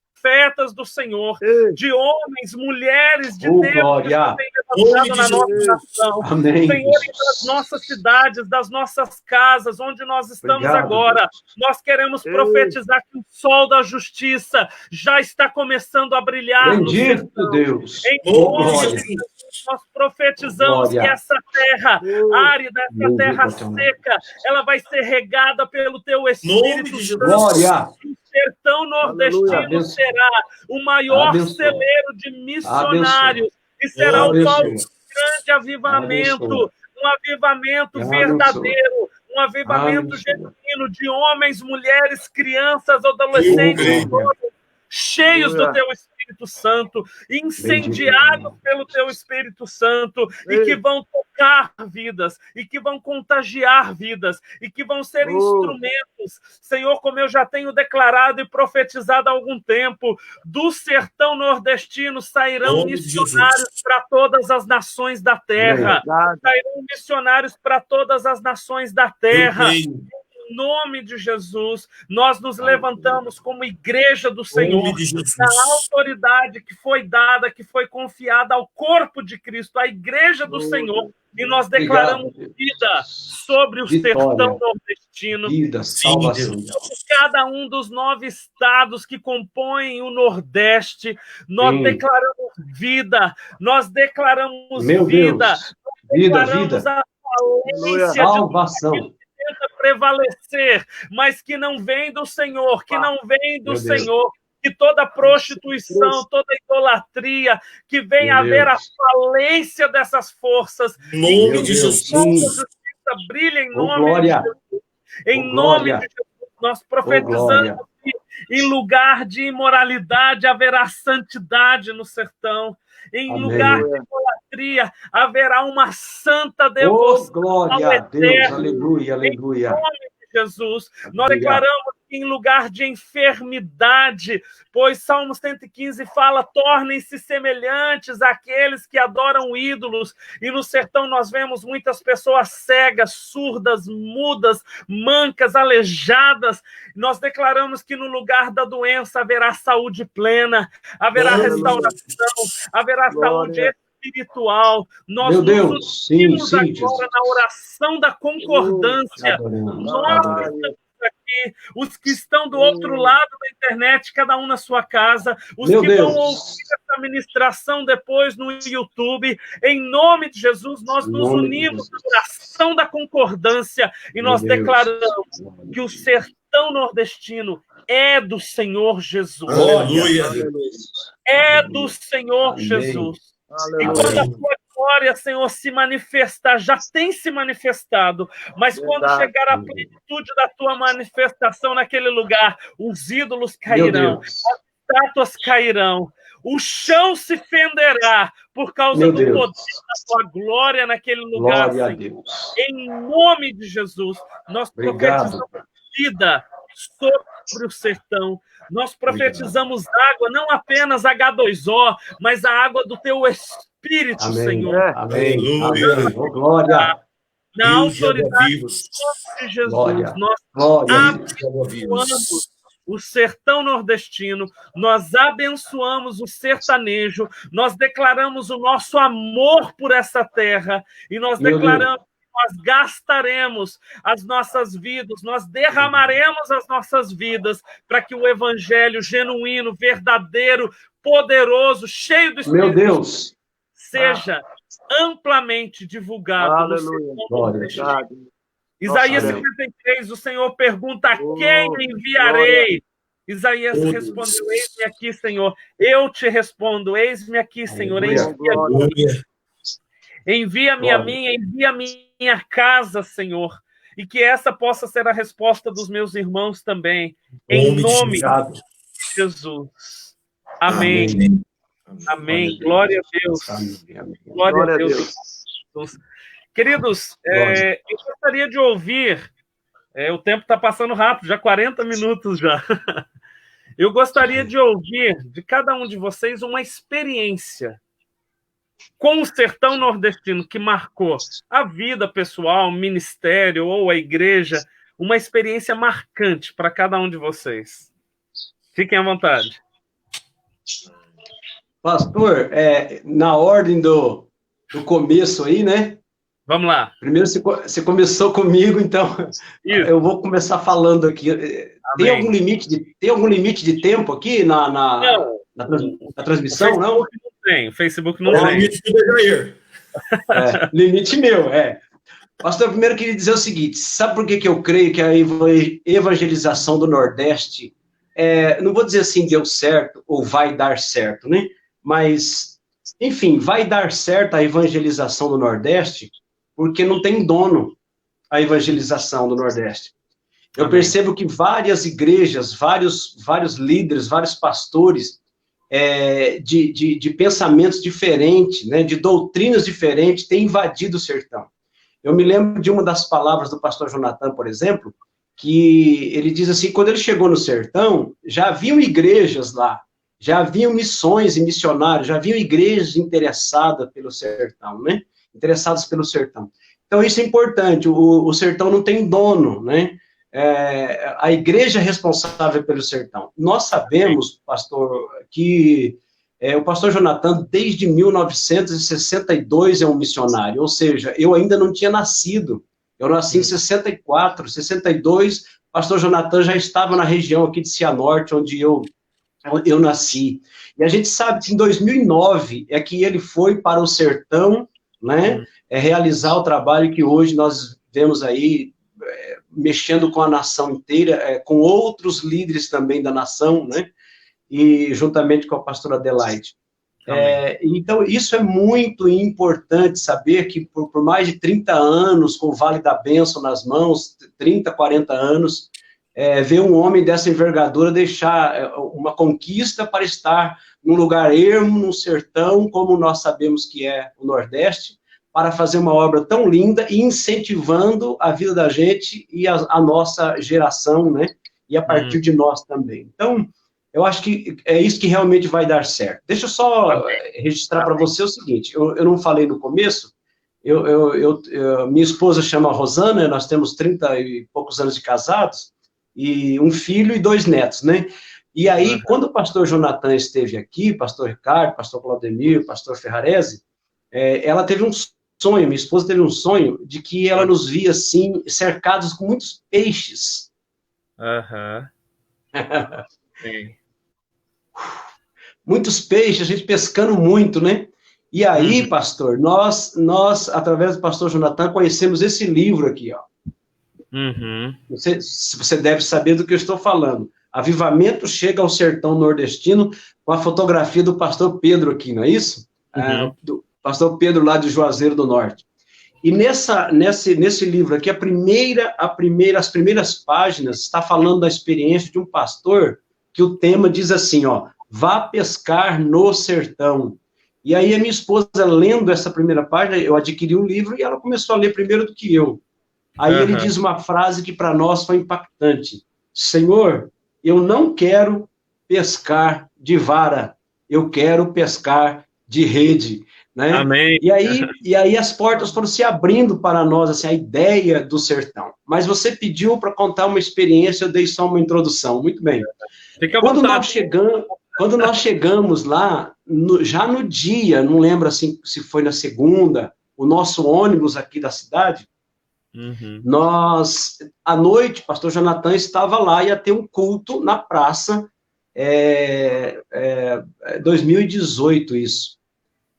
do Senhor, de homens, mulheres de Deus que têm levantado na nossa nação. Amém. Senhor, e das nossas cidades, das nossas casas, onde nós estamos agora, nós queremos profetizar que o sol da justiça já está começando a brilhar. Bendito Deus. Em nome de Jesus, nós profetizamos que essa terra árida, essa terra seca, ela vai ser regada pelo teu Espírito Santo. O sertão nordestino será o maior celeiro de missionários e será um palco de grande avivamento, um avivamento verdadeiro, um avivamento genuíno de homens, mulheres, crianças, adolescentes, cheios do teu Espírito Santo, incendiados pelo teu Espírito Santo, e que vão tocar vidas, e que vão contagiar vidas, e que vão ser instrumentos, Senhor, como eu já tenho declarado e profetizado há algum tempo, do sertão nordestino sairão missionários para todas as nações da terra, sairão missionários para todas as nações da terra. Em nome de Jesus, nós nos levantamos como igreja do Senhor, na autoridade que foi dada, que foi confiada ao corpo de Cristo, à igreja do Senhor, e nós declaramos vida sobre o sertão nordestino, sobre cada um dos 9 estados que compõem o Nordeste. Nós declaramos vida, nós declaramos vida, declaramos a falência salvação. Prevalecer, mas que não vem do Senhor, que não vem do Senhor, que toda prostituição, toda idolatria, que venha haver a falência dessas forças, e que toda justiça brilhe em nome de Jesus. Em nome de Jesus, nós profetizamos que em lugar de imoralidade haverá santidade no sertão. Em lugar de idolatria, haverá uma santa devoção glória ao Eterno. A Deus, aleluia, aleluia. Em nome de Jesus, nós declaramos que em lugar de enfermidade, pois Salmo 115 fala, tornem-se semelhantes àqueles que adoram ídolos, e no sertão nós vemos muitas pessoas cegas, surdas, mudas, mancas, aleijadas. Nós declaramos que no lugar da doença haverá saúde plena, haverá restauração, haverá saúde espiritual. Nós nos unimos agora na oração da concordância. Nós estamos aqui, os que estão do outro lado da internet, cada um na sua casa, os que vão ouvir essa ministração depois no YouTube, em nome de Jesus, nós nos unimos na oração da concordância e nós declaramos que o sertão nordestino é do Senhor Jesus. Aleluia. É do Senhor Jesus. E quando a tua glória, Senhor, se manifestar, já tem se manifestado, mas quando chegar a plenitude da tua manifestação naquele lugar, os ídolos cairão, as estátuas cairão, o chão se fenderá por causa do poder da tua glória naquele lugar, Senhor. Em nome de Jesus, nós profetizamos vida sobre o sertão. Nós profetizamos água, não apenas H2O, mas a água do teu Espírito, Senhor. Amém. Glória. Na autoridade de Jesus, nós abençoamos o sertão nordestino, nós abençoamos o sertanejo, nós declaramos o nosso amor por essa terra e nós declaramos nós gastaremos as nossas vidas, nós derramaremos as nossas vidas para que o evangelho genuíno, verdadeiro, poderoso, cheio do Espírito seja amplamente divulgado. Aleluia. Isaías 53, o Senhor pergunta: a quem enviarei? Isaías respondeu: eis-me aqui, Senhor. Eu te respondo: eis-me aqui, Senhor. Envia-me a mim, envia a minha casa, Senhor. E que essa possa ser a resposta dos meus irmãos também. Em nome de Jesus. Amém. Amém. Amém. Glória a Deus. Glória a Deus. Queridos, eu gostaria de ouvir, o tempo está passando rápido, já 40 minutos já. Eu gostaria de ouvir de cada um de vocês uma experiência com o sertão nordestino que marcou a vida pessoal, o ministério ou a igreja, uma experiência marcante para cada um de vocês. Fiquem à vontade. Pastor, na ordem do começo aí, né? Vamos lá. Primeiro você começou comigo, então eu vou começar falando aqui. Tem algum limite de tempo aqui na transmissão, não? O Facebook não tem. Limite do Dejair. Limite meu, Pastor, primeiro eu queria dizer o seguinte, sabe por que eu creio que a evangelização do Nordeste, não vou dizer assim, deu certo ou vai dar certo, né? Mas, enfim, vai dar certo a evangelização do Nordeste porque não tem dono a evangelização do Nordeste. Eu percebo que várias igrejas, vários líderes, vários pastores de pensamentos diferentes, né, de doutrinas diferentes, têm invadido o sertão. Eu me lembro de uma das palavras do pastor Jonathan, por exemplo, que ele diz assim, quando ele chegou no sertão, já haviam igrejas lá, já haviam missões e missionários, já haviam igrejas interessadas pelo sertão, né? Interessados pelo sertão. Então, isso é importante, o sertão não tem dono, né? A igreja é responsável pelo sertão. Nós sabemos, pastor, que o pastor Jonathan, desde 1962, é um missionário, ou seja, eu ainda não tinha nascido. Eu nasci em 64, 62, pastor Jonathan já estava na região aqui de Cianorte, onde eu nasci. E a gente sabe que em 2009 é que ele foi para o sertão, né, realizar o trabalho que hoje nós vemos aí, mexendo com a nação inteira, com outros líderes também da nação, né, e juntamente com a pastora Adelaide. Então, isso é muito importante saber que por mais de 30 anos, com o Vale da Bênção nas mãos, 30, 40 anos, ver um homem dessa envergadura deixar uma conquista para estar num lugar ermo, num sertão, como nós sabemos que é o Nordeste, para fazer uma obra tão linda e incentivando a vida da gente e a nossa geração, né? E a partir de nós também. Então, eu acho que é isso que realmente vai dar certo. Deixa eu só registrar para você o seguinte, eu não falei no começo, minha esposa chama Rosana, nós temos 30 e poucos anos de casados, e um filho e 2 netos, né? E aí, quando o pastor Jonathan esteve aqui, pastor Ricardo, pastor Claudemir, pastor Ferrarese, ela teve um sonho, minha esposa teve um sonho de que ela nos via, assim, cercados com muitos peixes. Sim. Muitos peixes, a gente pescando muito, né? E aí, pastor, nós, através do pastor Jonathan, conhecemos esse livro aqui, ó. Você deve saber do que eu estou falando. Avivamento chega ao sertão nordestino, com a fotografia do pastor Pedro aqui, não é isso? Do pastor Pedro lá de Juazeiro do Norte. E nesse livro aqui, as primeiras páginas está falando da experiência de um pastor, que o tema diz assim, ó, vá pescar no sertão. E aí a minha esposa, lendo essa primeira página, eu adquiri um livro e ela começou a ler primeiro do que eu. Aí ele diz uma frase que para nós foi impactante. Senhor, eu não quero pescar de vara, eu quero pescar de rede. Né? Amém. E aí as portas foram se abrindo para nós, assim, a ideia do sertão. Mas você pediu para contar uma experiência, eu dei só uma introdução. Muito bem. Quando nós chegamos lá, já no dia, não lembro assim se foi na segunda, o nosso ônibus aqui da cidade, nós, à noite, pastor Jonathan estava lá, ia ter um culto na praça, 2018 isso.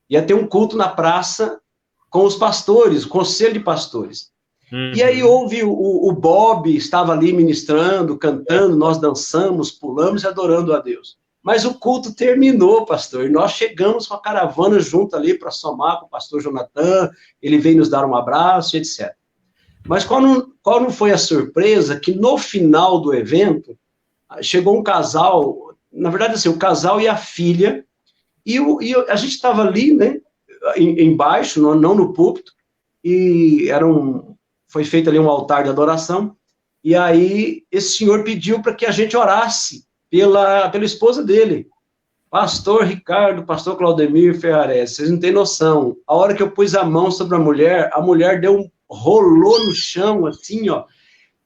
Ia ter um culto na praça com os pastores, o conselho de pastores. E aí houve o Bob, estava ali ministrando, cantando, nós dançamos, pulamos e adorando a Deus. Mas o culto terminou, pastor, e nós chegamos com a caravana junto ali para somar com o pastor Jonathan, ele veio nos dar um abraço, etc. Mas qual não foi a surpresa que no final do evento, chegou um casal, na verdade assim, o casal e a filha, e a gente estava ali, né, embaixo, não no púlpito, e foi feito ali um altar de adoração, e aí esse senhor pediu para que a gente orasse pela esposa dele, pastor Ricardo, pastor Claudemir Ferrares. Vocês não têm noção, a hora que eu pus a mão sobre a mulher rolou no chão, assim, ó,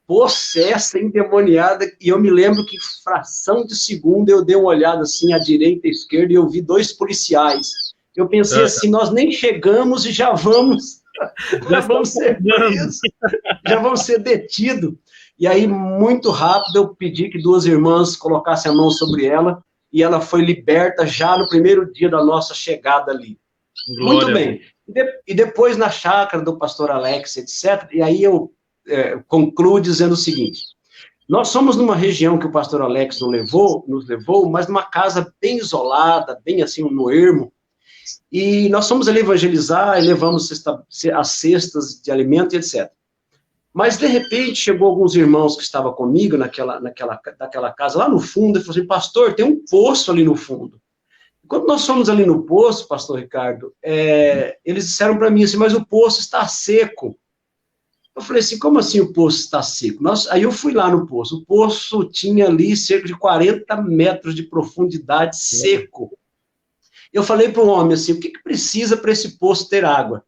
possessa, endemoniada, e eu me lembro que fração de segundo eu dei uma olhada assim, à direita e à esquerda, e eu vi 2 policiais. Eu pensei assim, nós nem chegamos e já vamos ser presos, já vamos ser detidos. E aí, muito rápido, eu pedi que 2 irmãs colocassem a mão sobre ela, e ela foi liberta já no primeiro dia da nossa chegada ali. Glória. Muito bem. E depois, na chácara do pastor Alex, etc., e aí eu concluo dizendo o seguinte: nós somos numa região que o pastor Alex nos levou, mas numa casa bem isolada, bem assim, no ermo, e nós fomos ali evangelizar e levamos as cestas de alimento e etc. Mas, de repente, chegou alguns irmãos que estavam comigo naquela casa, lá no fundo, e falou assim: pastor, tem um poço ali no fundo. Quando nós fomos ali no poço, pastor Ricardo, eles disseram para mim assim, mas o poço está seco. Eu falei assim, como assim o poço está seco? Aí eu fui lá no poço. O poço tinha ali cerca de 40 metros de profundidade, seco. Eu falei para o homem assim, o que precisa para esse poço ter água?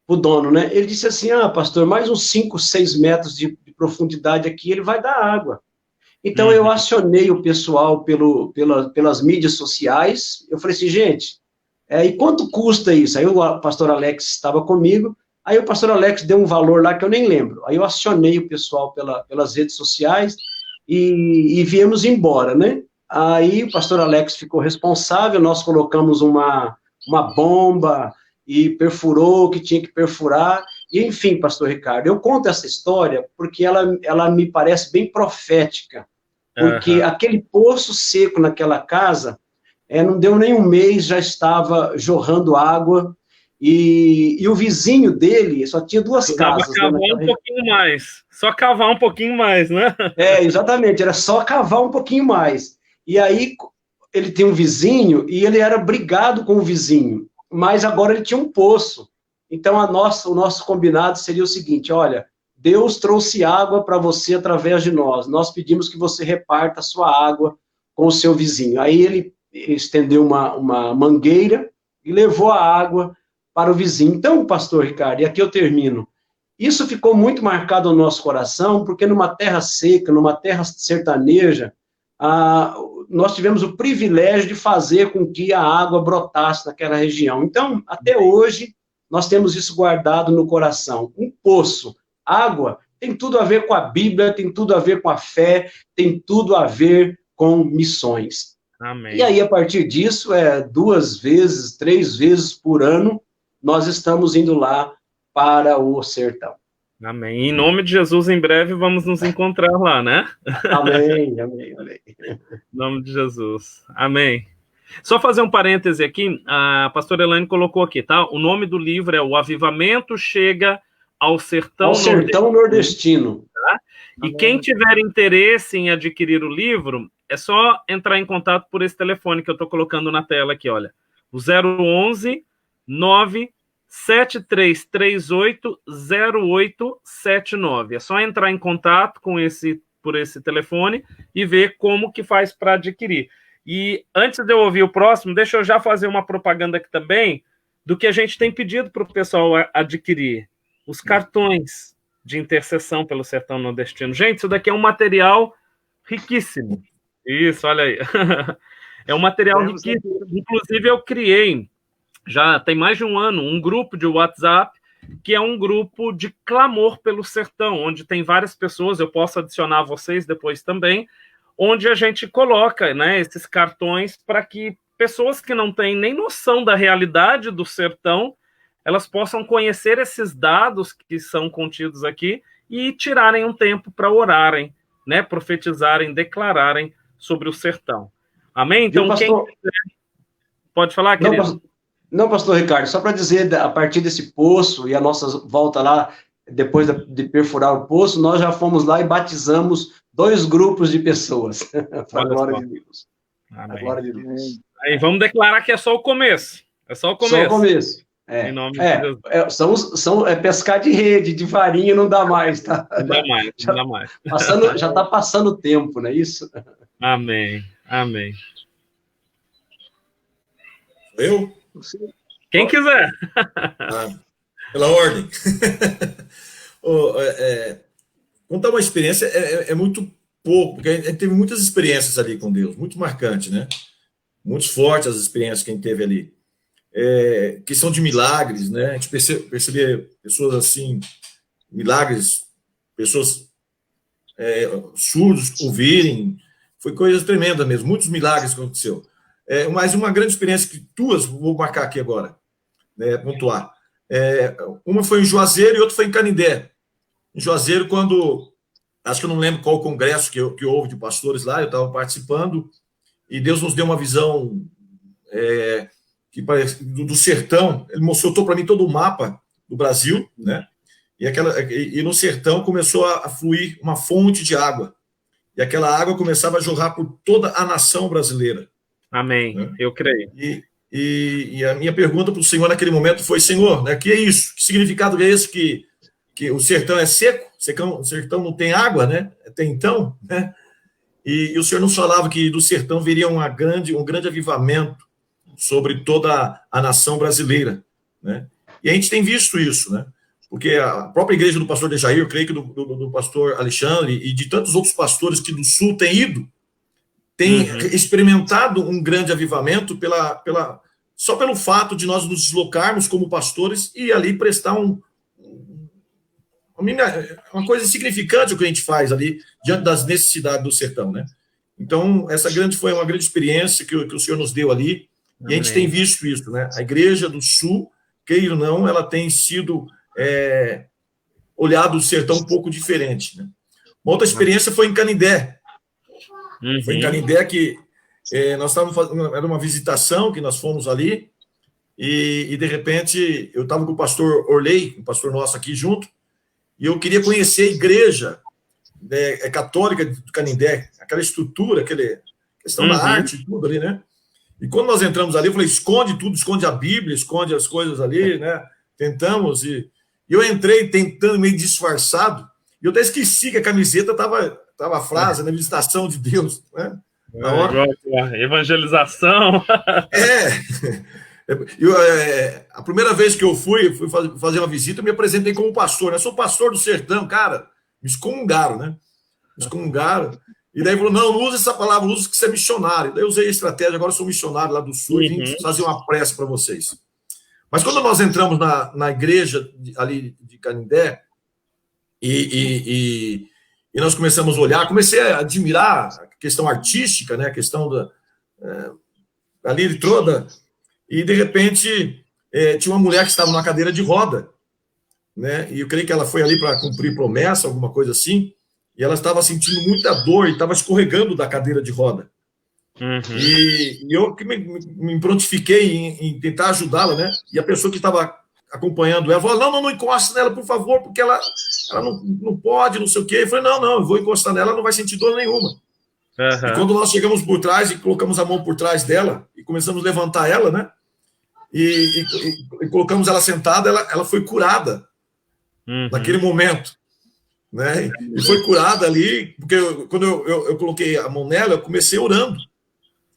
O dono, né? Ele disse assim, pastor, mais uns 5, 6 metros de profundidade aqui, ele vai dar água. Então, eu acionei o pessoal pelas mídias sociais, eu falei assim, gente, e quanto custa isso? Aí o pastor Alex estava comigo, aí o pastor Alex deu um valor lá que eu nem lembro, aí eu acionei o pessoal pelas redes sociais e viemos embora, né? Aí o pastor Alex ficou responsável, nós colocamos uma bomba e perfurou o que tinha que perfurar, e enfim, pastor Ricardo, eu conto essa história porque ela me parece bem profética, porque aquele poço seco naquela casa, não deu nem um mês, já estava jorrando água, e o vizinho dele só tinha 2 casas. Cavar um pouquinho mais, só cavar um pouquinho mais, né? Exatamente, era só cavar um pouquinho mais. E aí, ele tem um vizinho, e ele era brigado com o vizinho, mas agora ele tinha um poço. Então, o nosso combinado seria o seguinte, olha, Deus trouxe água para você através de nós pedimos que você reparta a sua água com o seu vizinho. Aí ele estendeu uma mangueira e levou a água para o vizinho. Então, pastor Ricardo, e aqui eu termino, isso ficou muito marcado no nosso coração, porque numa terra seca, numa terra sertaneja, nós tivemos o privilégio de fazer com que a água brotasse naquela região. Então, até hoje, nós temos isso guardado no coração. Um poço, água, tem tudo a ver com a Bíblia, tem tudo a ver com a fé, tem tudo a ver com missões. Amém. E aí, a partir disso, 2 vezes, 3 vezes por ano, nós estamos indo lá para o sertão. Amém. Em nome de Jesus, em breve vamos nos encontrar lá, né? Amém, amém, amém. Em nome de Jesus. Amém. Só fazer um parêntese aqui, a pastora Elaine colocou aqui, tá? O nome do livro é O Avivamento Chega ao Sertão Nordestino. Tá? E quem tiver interesse em adquirir o livro, é só entrar em contato por esse telefone que eu estou colocando na tela aqui, olha. O 011 97338 0879. É só entrar em contato por esse telefone e ver como que faz para adquirir. E antes de eu ouvir o próximo, deixa eu já fazer uma propaganda aqui também do que a gente tem pedido para o pessoal adquirir. Os cartões de intercessão pelo sertão nordestino. Gente, isso daqui é um material riquíssimo. Isso, olha aí. É um material riquíssimo. Inclusive, eu criei, já tem mais de um ano, um grupo de WhatsApp, que é um grupo de clamor pelo sertão, onde tem várias pessoas, eu posso adicionar vocês depois também, onde a gente coloca, né, esses cartões para que pessoas que não têm nem noção da realidade do sertão, elas possam conhecer esses dados que são contidos aqui e tirarem um tempo para orarem, né, profetizarem, declararem sobre o sertão. Amém? Então, pastor... quem quiser... Pode falar, querido? Não, pastor Ricardo, só para dizer, a partir desse poço e a nossa volta lá, depois de perfurar o poço, nós já fomos lá e batizamos 2 grupos de pessoas. Para a glória de Deus. Amém. A glória de Deus. Aí vamos declarar que é só o começo. É só o começo. Só o começo. Em nome de Deus. É pescar de rede, de varinha não dá mais, tá? Não dá mais, não dá mais. Já está passando o tempo, não é isso? Amém, amém. Eu? Quem quiser. Pela ordem. Contar uma experiência é muito pouco, porque a gente teve muitas experiências ali com Deus, muito marcante, né? Muito fortes as experiências que a gente teve ali. Questão de milagres, né? A gente percebia pessoas assim, milagres, pessoas surdos ouvirem, foi coisa tremenda mesmo, muitos milagres que aconteceu. Mas uma grande experiência que vou marcar aqui agora, né, pontuar. Uma foi em Juazeiro e outra foi em Canindé. Em Juazeiro, acho que eu não lembro qual congresso que houve de pastores lá, eu estava participando, e Deus nos deu uma visão que parece do sertão. Ele mostrou para mim todo o mapa do Brasil, né? E no sertão começou a fluir uma fonte de água, e aquela água começava a jorrar por toda a nação brasileira. Amém, né? Eu creio. E a minha pergunta para o Senhor naquele momento foi: Senhor, né, que é isso? Que significado é esse que o sertão é seco? O sertão não tem água, né? Até então, né? E o Senhor nos falava que do sertão viria um grande avivamento sobre toda a nação brasileira, né? E a gente tem visto isso, né? Porque a própria igreja do pastor Dejair, eu creio que do pastor Alexandre e de tantos outros pastores que do Sul têm ido, tem experimentado um grande avivamento só pelo fato de nós nos deslocarmos como pastores e ali prestar uma coisa significante o que a gente faz ali diante das necessidades do sertão, né? Então, essa foi uma grande experiência que o Senhor nos deu ali. E a gente tem visto isso, né? A igreja do Sul, queira ou não, ela tem sido olhado o sertão um pouco diferente, né? Uma outra experiência foi em Canindé. Foi em Canindé que nós estávamos fazendo, era uma visitação que nós fomos ali, e de repente eu estava com o pastor Orley, um pastor nosso aqui junto, e eu queria conhecer a igreja católica de Canindé, aquela estrutura, questão da arte e tudo ali, né? E quando nós entramos ali, eu falei: esconde tudo, esconde a Bíblia, esconde as coisas ali, né? Tentamos, e eu entrei tentando, meio disfarçado, e eu até esqueci que a camiseta estava a frase, na visitação de Deus, né? Na hora. Evangelização. A primeira vez que eu fui fazer uma visita, eu me apresentei como pastor, né? Eu sou pastor do sertão, cara. Me excomungaram, né? Me excomungaram. E daí falou: não usa essa palavra, usa que você é missionário. Daí eu usei a estratégia, agora eu sou missionário lá do Sul, e vim fazer uma prece para vocês. Mas quando nós entramos na igreja ali de Canindé, e nós começamos a olhar, comecei a admirar a questão artística, né? A questão ali toda, e de repente tinha uma mulher que estava na cadeira de roda, né? E eu creio que ela foi ali para cumprir promessa, alguma coisa assim, e ela estava sentindo muita dor e estava escorregando da cadeira de roda. E eu que me prontifiquei em tentar ajudá-la, né? E a pessoa que estava acompanhando ela falou: não encosta nela, por favor, porque ela não pode, não sei o quê. Eu falei: não, eu vou encostar nela, não vai sentir dor nenhuma. E quando nós chegamos por trás e colocamos a mão por trás dela e começamos a levantar ela, né? E colocamos ela sentada, ela foi curada naquele momento, né? E foi curada ali, porque quando eu coloquei a mão nela, eu comecei orando,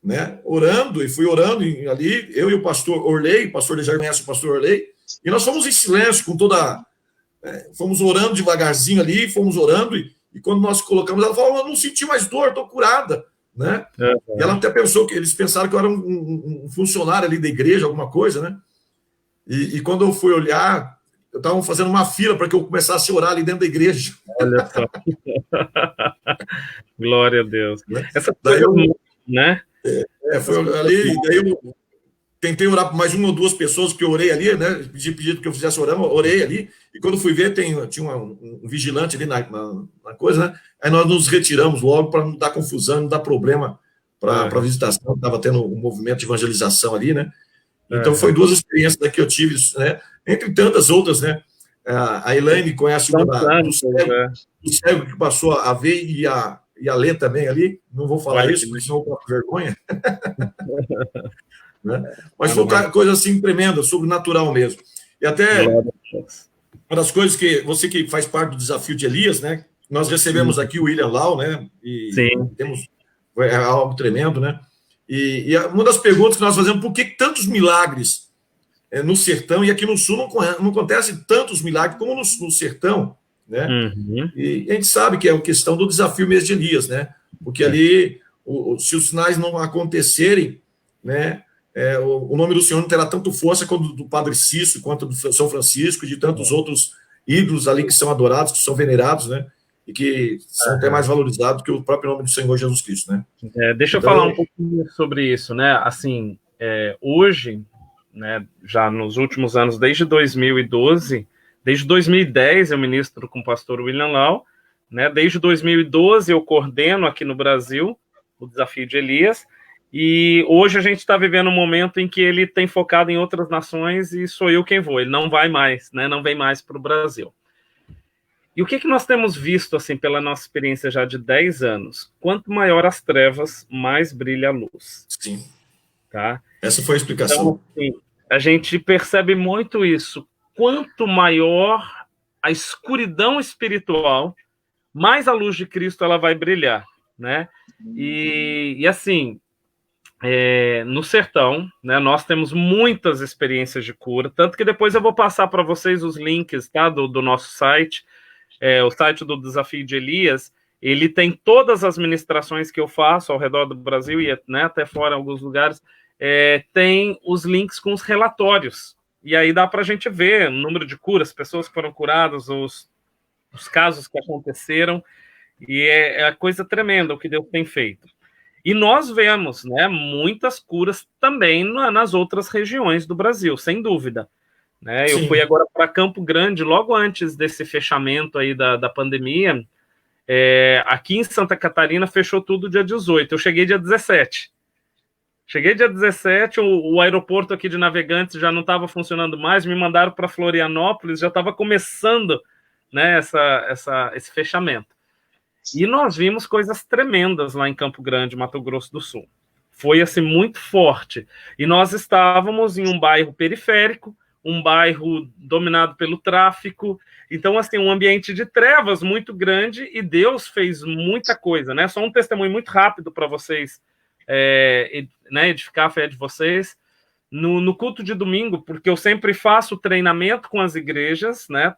né? Orando, e fui orando ali, eu e o pastor Orley, o pastor Dejair conhece o pastor Orley, e nós fomos em silêncio, fomos orando devagarzinho ali, fomos orando, e quando nós colocamos, ela falou: eu não senti mais dor, estou curada, né? E ela até pensou eles pensaram que eu era um funcionário ali da igreja, alguma coisa, né? E quando eu fui olhar, eu estava fazendo uma fila para que eu começasse a orar ali dentro da igreja. Olha só. Glória a Deus. Né? Essa coisa, né? Foi ali, daí tentei orar por mais uma ou duas pessoas que eu orei ali, né? Pedi que eu fizesse orando, orei ali, e quando fui ver, tinha um vigilante ali na coisa, né? Aí nós nos retiramos logo para não dar confusão, não dar problema para a visitação, estava tendo um movimento de evangelização ali, né? Então, foi duas experiências, né, que eu tive, né? Entre tantas outras, né? A Elaine conhece uma do cego que passou a ver e a ler também ali. Não vou falar isso, porque senão eu vou com vergonha. Né? Mas foi uma coisa assim tremenda, sobrenatural mesmo. E até uma das coisas que você que faz parte do desafio de Elias, né? Nós recebemos aqui o William Lau, né? E temos algo tremendo, né? E uma das perguntas que nós fazemos, por que tantos milagres no sertão, e aqui no sul não acontece tantos milagres como no sertão, né? E a gente sabe que é a questão do desafio mesmo de Elias, né? Porque ali, se os sinais não acontecerem, né? O nome do Senhor não terá tanto força quanto do Padre Cício, quanto do São Francisco, e de tantos outros ídolos ali que são adorados, que são venerados, né? E que são até mais valorizados que o próprio nome do Senhor Jesus Cristo, né? Deixa eu falar um pouquinho sobre isso, né? Assim, hoje, né, já nos últimos anos, desde 2012, desde 2010 eu ministro com o pastor William Lau, né? Desde 2012 eu coordeno aqui no Brasil o desafio de Elias, e hoje a gente está vivendo um momento em que ele tem focado em outras nações e sou eu quem vou, ele não vai mais, né? Não vem mais para o Brasil. E o que nós temos visto, assim, pela nossa experiência já de 10 anos? Quanto maior as trevas, mais brilha a luz. Sim. Tá? Essa foi a explicação. Então, assim, a gente percebe muito isso. Quanto maior a escuridão espiritual, mais a luz de Cristo ela vai brilhar, né? E assim, no sertão, né, nós temos muitas experiências de cura, tanto que depois eu vou passar para vocês os links, tá, do nosso site. O site do Desafio de Elias, ele tem todas as ministrações que eu faço ao redor do Brasil e, né, até fora em alguns lugares, tem os links com os relatórios. E aí dá para a gente ver o número de curas, pessoas que foram curadas, os casos que aconteceram, e é coisa tremenda o que Deus tem feito. E nós vemos, né, muitas curas também nas outras regiões do Brasil, sem dúvida. Né, eu fui agora para Campo Grande, logo antes desse fechamento aí da pandemia. Aqui em Santa Catarina fechou tudo dia 18. Eu cheguei dia 17. O aeroporto aqui de Navegantes já não estava funcionando mais, me mandaram para Florianópolis, já estava começando, né, esse fechamento. E nós vimos coisas tremendas lá em Campo Grande, Mato Grosso do Sul. Foi assim muito forte. E nós estávamos em um bairro periférico, um bairro dominado pelo tráfico, então, assim, um ambiente de trevas muito grande, e Deus fez muita coisa, né? Só um testemunho muito rápido para vocês, né, edificar a fé de vocês. No culto de domingo, porque eu sempre faço treinamento com as igrejas, né?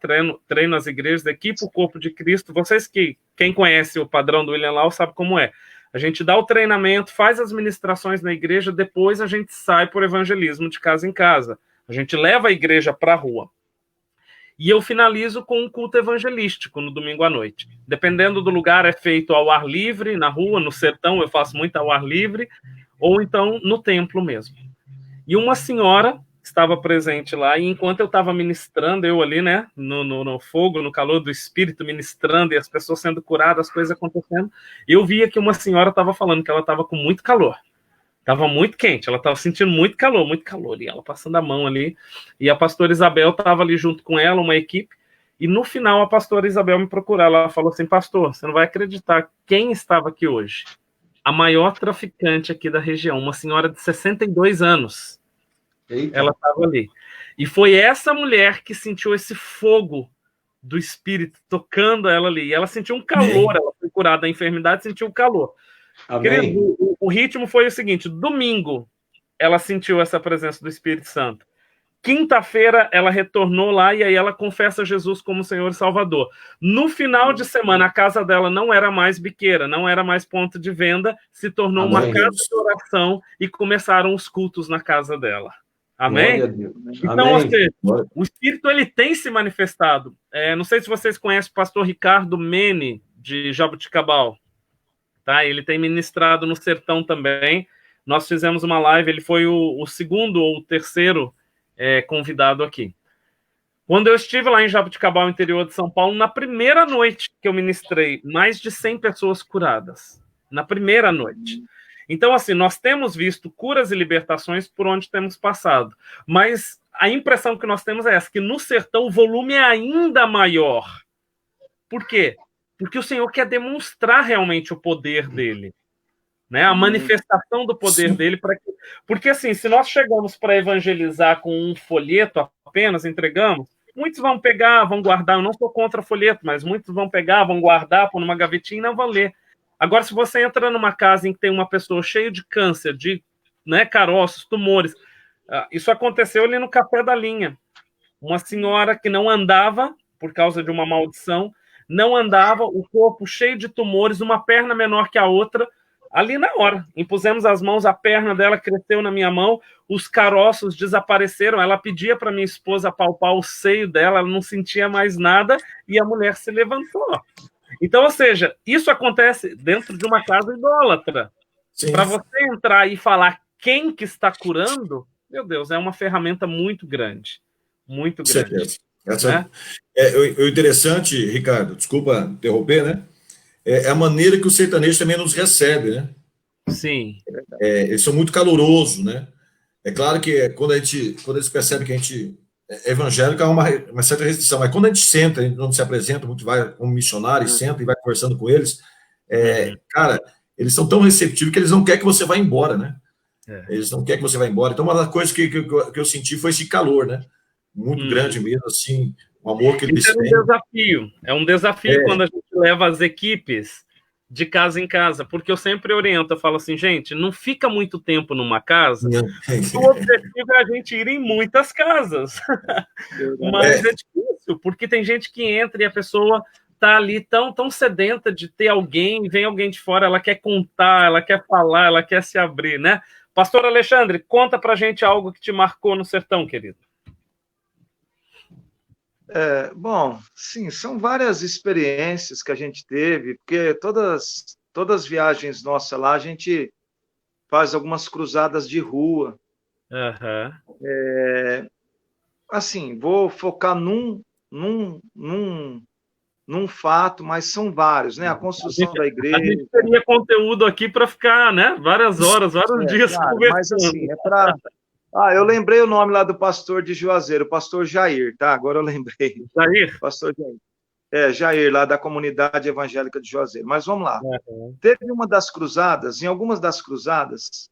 Treino as igrejas, equipo o corpo de Cristo. Vocês quem conhece o padrão do William Lau sabe como é. A gente dá o treinamento, faz as ministrações na igreja, depois a gente sai por evangelismo de casa em casa. A gente leva a igreja para a rua. E eu finalizo com um culto evangelístico no domingo à noite. Dependendo do lugar, é feito ao ar livre, na rua, no sertão, eu faço muito ao ar livre, ou então no templo mesmo. E uma senhora estava presente lá, e enquanto eu estava ministrando, eu ali, né, no fogo, no calor do Espírito, ministrando, e as pessoas sendo curadas, as coisas acontecendo, eu via que uma senhora estava falando que ela estava com muito calor. Estava muito quente, ela estava sentindo muito calor, e ela passando a mão ali, e a pastora Isabel estava ali junto com ela, uma equipe, e no final a pastora Isabel me procurou, ela falou assim: pastor, você não vai acreditar quem estava aqui hoje. A maior traficante aqui da região, uma senhora de 62 anos. Eita. Ela estava ali. E foi essa mulher que sentiu esse fogo do Espírito tocando ela ali, e ela sentiu um calor, ela foi curada da enfermidade, sentiu um calor. Querido, o ritmo foi o seguinte: domingo ela sentiu essa presença do Espírito Santo, quinta-feira ela retornou lá, e aí ela confessa Jesus como Senhor e Salvador. No final de semana, a casa dela não era mais biqueira, não era mais ponto de venda, se tornou uma casa de oração, e começaram os cultos na casa dela. Amém? Então, ou seja, o Espírito ele tem se manifestado. Não sei se vocês conhecem o pastor Ricardo Mene, de Jaboticabal. Tá? Ele tem ministrado no sertão também, nós fizemos uma live, ele foi o segundo ou o terceiro convidado aqui. Quando eu estive lá em Jaboticabal, interior de São Paulo, na primeira noite que eu ministrei, mais de 100 pessoas curadas. Na primeira noite. Então, assim, nós temos visto curas e libertações por onde temos passado. Mas a impressão que nós temos é essa, que no sertão o volume é ainda maior. Por quê? Porque o Senhor quer demonstrar realmente o poder dele. Né? A manifestação do poder dele. Porque, assim, se nós chegamos para evangelizar com um folheto apenas, entregamos, muitos vão pegar, vão guardar. Eu não sou contra folheto, mas muitos vão pegar, vão guardar, pôr numa gavetinha e não vão ler. Agora, se você entra numa casa em que tem uma pessoa cheia de câncer, de caroços, tumores, isso aconteceu ali no Café da Linha. Uma senhora que não andava, por causa de uma maldição, não andava, o corpo cheio de tumores, uma perna menor que a outra, ali na hora. Impusemos as mãos, a perna dela cresceu na minha mão, os caroços desapareceram, ela pedia para minha esposa palpar o seio dela, ela não sentia mais nada, e a mulher se levantou. Então, ou seja, isso acontece dentro de uma casa idólatra. Para você entrar e falar quem que está curando, meu Deus, é uma ferramenta muito grande. Muito grande. O interessante, Ricardo, desculpa interromper, né? É a maneira que o sertanejo também nos recebe, né? Sim. Eles são muito calorosos, né? É claro que quando eles percebem que a gente é evangélico, há uma certa restrição, mas quando a gente senta, a gente não se apresenta, muito vai como missionário, senta e vai conversando com eles, cara, eles são tão receptivos que eles não querem que você vá embora, né? Eles não querem que você vá embora. Então, uma das coisas que eu senti foi esse calor, né? Muito grande mesmo, assim, o amor que eles têm. É um desafio quando a gente leva as equipes de casa em casa, porque eu sempre oriento, eu falo assim, gente, não fica muito tempo numa casa, o objetivo é a gente ir em muitas casas, mas é difícil, porque tem gente que entra e a pessoa tá ali tão sedenta de ter alguém, vem alguém de fora, ela quer contar, ela quer falar, ela quer se abrir, né? Pastor Alexandre, conta pra gente algo que te marcou no sertão, querido. Bom, sim, são várias experiências que a gente teve, porque todas as viagens nossas lá, a gente faz algumas cruzadas de rua. Assim, vou focar num fato, mas são vários, né? A construção da igreja. A gente teria conteúdo aqui para ficar, né? Várias horas, vários dias conversando. Mas assim, eu lembrei o nome lá do pastor de Juazeiro, o pastor Jair, tá? Agora eu lembrei. Jair? Pastor Jair. Jair, lá da comunidade evangélica de Juazeiro. Mas vamos lá. Teve uma das cruzadas, em algumas das cruzadas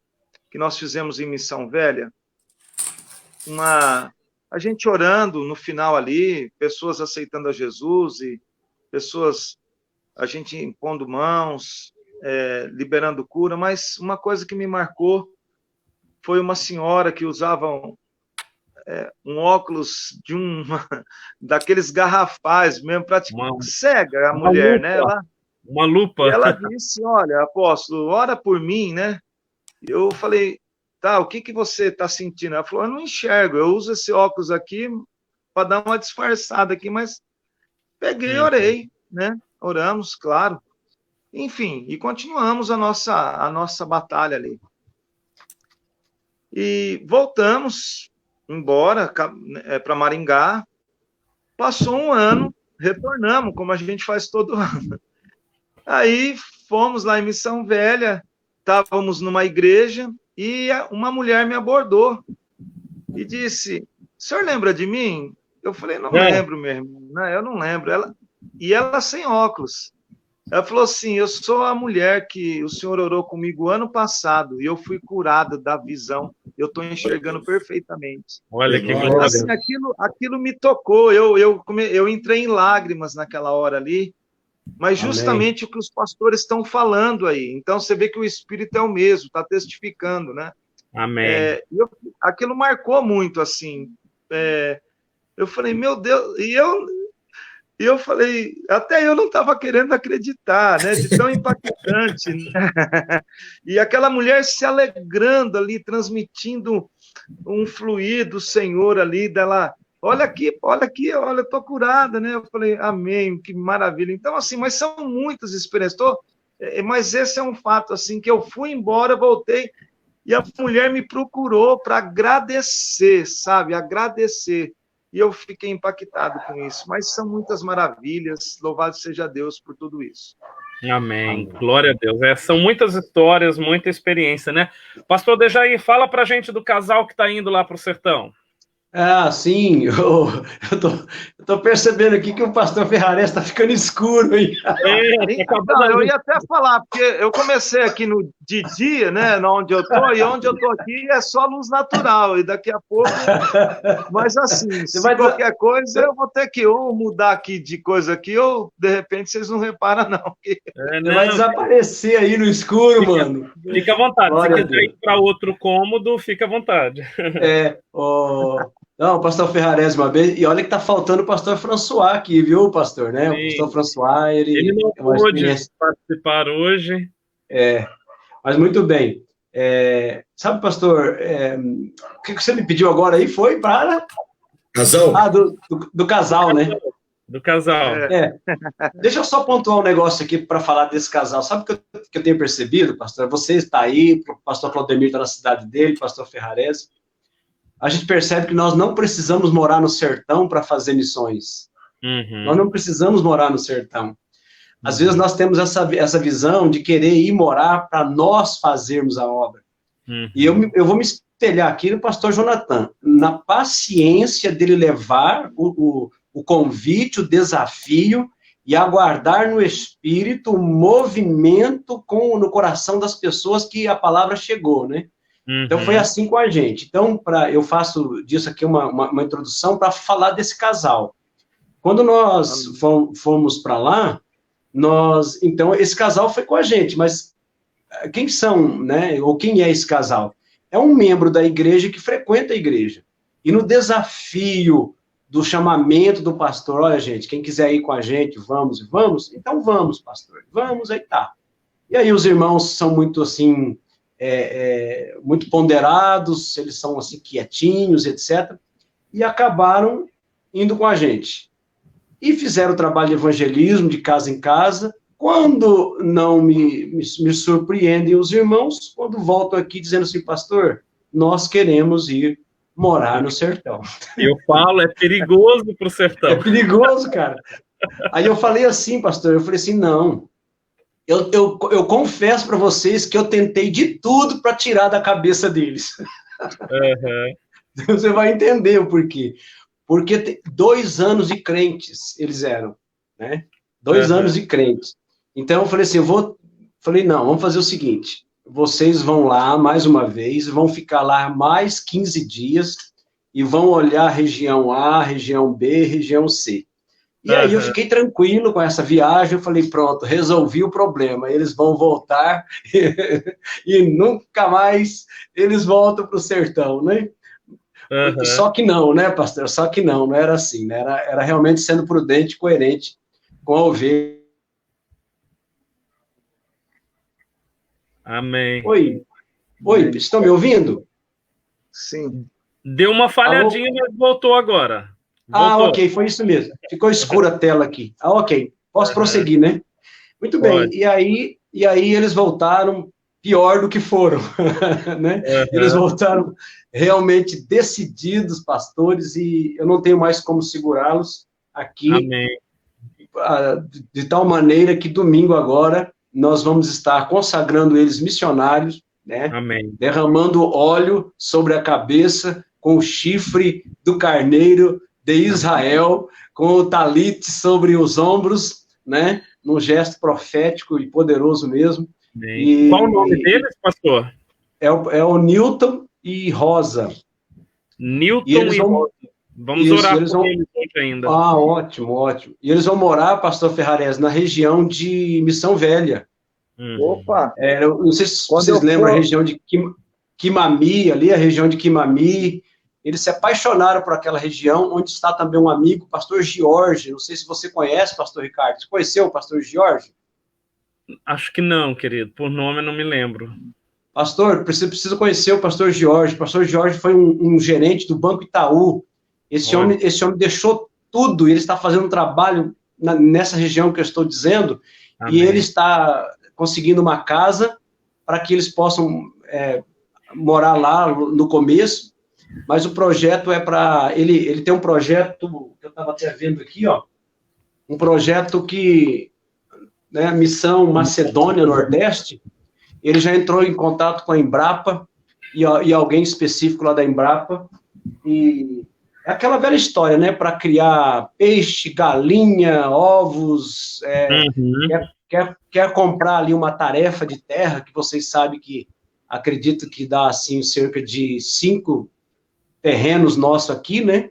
que nós fizemos em Missão Velha, a gente orando no final ali, pessoas aceitando a Jesus e pessoas, a gente impondo mãos, liberando cura, mas uma coisa que me marcou foi uma senhora que usava um óculos daqueles garrafais mesmo, praticamente cega a mulher, né? Uma lupa. E ela disse, olha, apóstolo, ora por mim, né? Eu falei, tá, o que você está sentindo? Ela falou, eu não enxergo, eu uso esse óculos aqui para dar uma disfarçada aqui, mas peguei e orei, né? Oramos, claro. Enfim, e continuamos a nossa batalha ali. E voltamos embora para Maringá. Passou um ano, retornamos, como a gente faz todo ano. Aí fomos lá em Missão Velha, estávamos numa igreja e uma mulher me abordou e disse, o senhor lembra de mim? Eu falei, não lembro, meu irmão, eu não lembro. Ela sem óculos. Ela falou assim, eu sou a mulher que o senhor orou comigo ano passado e eu fui curada da visão. Eu estou enxergando perfeitamente. Olha que glória. Assim, aquilo me tocou. Eu entrei em lágrimas naquela hora ali, mas justamente o que os pastores estão falando aí. Então, você vê que o Espírito é o mesmo, está testificando, né? Amém. Aquilo marcou muito, assim. Eu falei, meu Deus... E eu falei, até eu não estava querendo acreditar, né? De tão impactante. Né? E aquela mulher se alegrando ali, transmitindo um fluir do Senhor ali, dela, olha aqui, eu estou curada, né? Eu falei, amém, que maravilha. Então, assim, mas são muitas experiências. Mas esse é um fato, assim, que eu fui embora, voltei, E a mulher me procurou para agradecer, sabe? Agradecer. E eu fiquei impactado com isso. Mas são muitas maravilhas. Louvado seja Deus por tudo isso. Amém. Glória a Deus. São muitas histórias, muita experiência, né? Pastor Dejair, fala pra gente do casal que está indo lá para o sertão. Sim, eu tô percebendo aqui que o pastor Ferrares está ficando escuro, hein? Então, eu ia até falar, porque eu comecei aqui de dia, né, onde eu tô, e onde eu tô aqui é só luz natural, e daqui a pouco, mas assim, se qualquer coisa, eu vou ter que ou mudar aqui de coisa aqui, ou de repente vocês não reparam, não. Você vai desaparecer aí no escuro, mano. Fica à vontade, se quiser ir para outro cômodo, fica à vontade. Não, o pastor Ferrares uma vez, e olha que tá faltando o pastor François aqui, viu, pastor, né? Sim. O pastor François, ele não pôde participar hoje. Mas muito bem. Sabe, pastor, o que você me pediu agora aí foi para... Casal? Do casal, né? Do casal. Deixa eu só pontuar um negócio aqui para falar desse casal. Sabe o que eu tenho percebido, pastor? Você está aí, o pastor Claudemir está na cidade dele, o pastor Ferrares. A gente percebe que nós não precisamos morar no sertão para fazer missões. Uhum. Nós não precisamos morar no sertão. Às vezes nós temos essa visão de querer ir morar para nós fazermos a obra. Uhum. E eu vou me espelhar aqui no pastor Jonathan, na paciência dele levar o convite, o desafio, e aguardar no espírito o movimento no coração das pessoas que a palavra chegou, né? Uhum. Então, foi assim com a gente. Então, eu faço disso aqui uma introdução para falar desse casal. Quando nós fomos para lá, então, esse casal foi com a gente, mas quem são, né? Ou quem é esse casal? É um membro da igreja que frequenta a igreja. E no desafio do chamamento do pastor, olha, gente, quem quiser ir com a gente, vamos, então vamos, pastor, vamos, aí tá. E aí os irmãos são muito, assim... muito ponderados, eles são assim quietinhos, etc. E acabaram indo com a gente. E fizeram o trabalho de evangelismo de casa em casa. Quando não me surpreendem os irmãos, quando voltam aqui dizendo assim, pastor, nós queremos ir morar no sertão. Eu falo, é perigoso para o sertão. É perigoso, cara. Aí eu falei assim, pastor, não. Eu confesso para vocês que eu tentei de tudo para tirar da cabeça deles. Uhum. Você vai entender o porquê. Porque 2 anos de crentes eles eram, né? 2 anos de crentes. Então eu falei assim, não, vamos fazer o seguinte, vocês vão lá mais uma vez, vão ficar lá mais 15 dias e vão olhar a região A, região B, região C. E aí eu fiquei tranquilo com essa viagem, eu falei, pronto, resolvi o problema, eles vão voltar e nunca mais eles voltam para o sertão, né? Uhum. Só que não, né, pastor? Só que não era assim, né? Era realmente sendo prudente e coerente com a ovelha. Amém. Oi, estão me ouvindo? Sim. Deu uma falhadinha, mas voltou agora. Voltou. Ok, foi isso mesmo. Ficou escura a tela aqui. Ok, posso prosseguir, né? Muito bem, e aí eles voltaram pior do que foram, né? Eles voltaram realmente decididos, pastores, e eu não tenho mais como segurá-los aqui. Amém. De tal maneira que domingo agora nós vamos estar consagrando eles missionários, né? Amém. Derramando óleo sobre a cabeça com o chifre do carneiro de Israel, com o talite sobre os ombros, né? Num gesto profético e poderoso mesmo. Qual o nome deles, pastor? É o Newton e Rosa. Newton e Rosa. Vamos orar por eles hoje ainda. Ótimo. E eles vão morar, pastor Ferrares, na região de Missão Velha. Opa! Eu não sei se vocês lembram a região de Quimami, ali a região de Quimami. Eles se apaixonaram por aquela região, onde está também um amigo, pastor Jorge. Não sei se você conhece, pastor Ricardo. Você conheceu o pastor Jorge? Acho que não, querido. Por nome eu não me lembro. Pastor, você precisa conhecer o pastor Jorge. O pastor Jorge foi um gerente do Banco Itaú. Esse homem deixou tudo, e ele está fazendo um trabalho nessa região que eu estou dizendo, Amém. E ele está conseguindo uma casa para que eles possam morar lá no começo, mas o projeto é para... Ele tem um projeto, que eu estava até vendo aqui, ó, um projeto que, né, Missão Macedônia Nordeste, ele já entrou em contato com a Embrapa e alguém específico lá da Embrapa, e é aquela velha história, né, para criar peixe, galinha, ovos, quer comprar ali uma tarefa de terra, que vocês sabem que, acredito que dá, assim, cerca de 5 terrenos nossos aqui, né?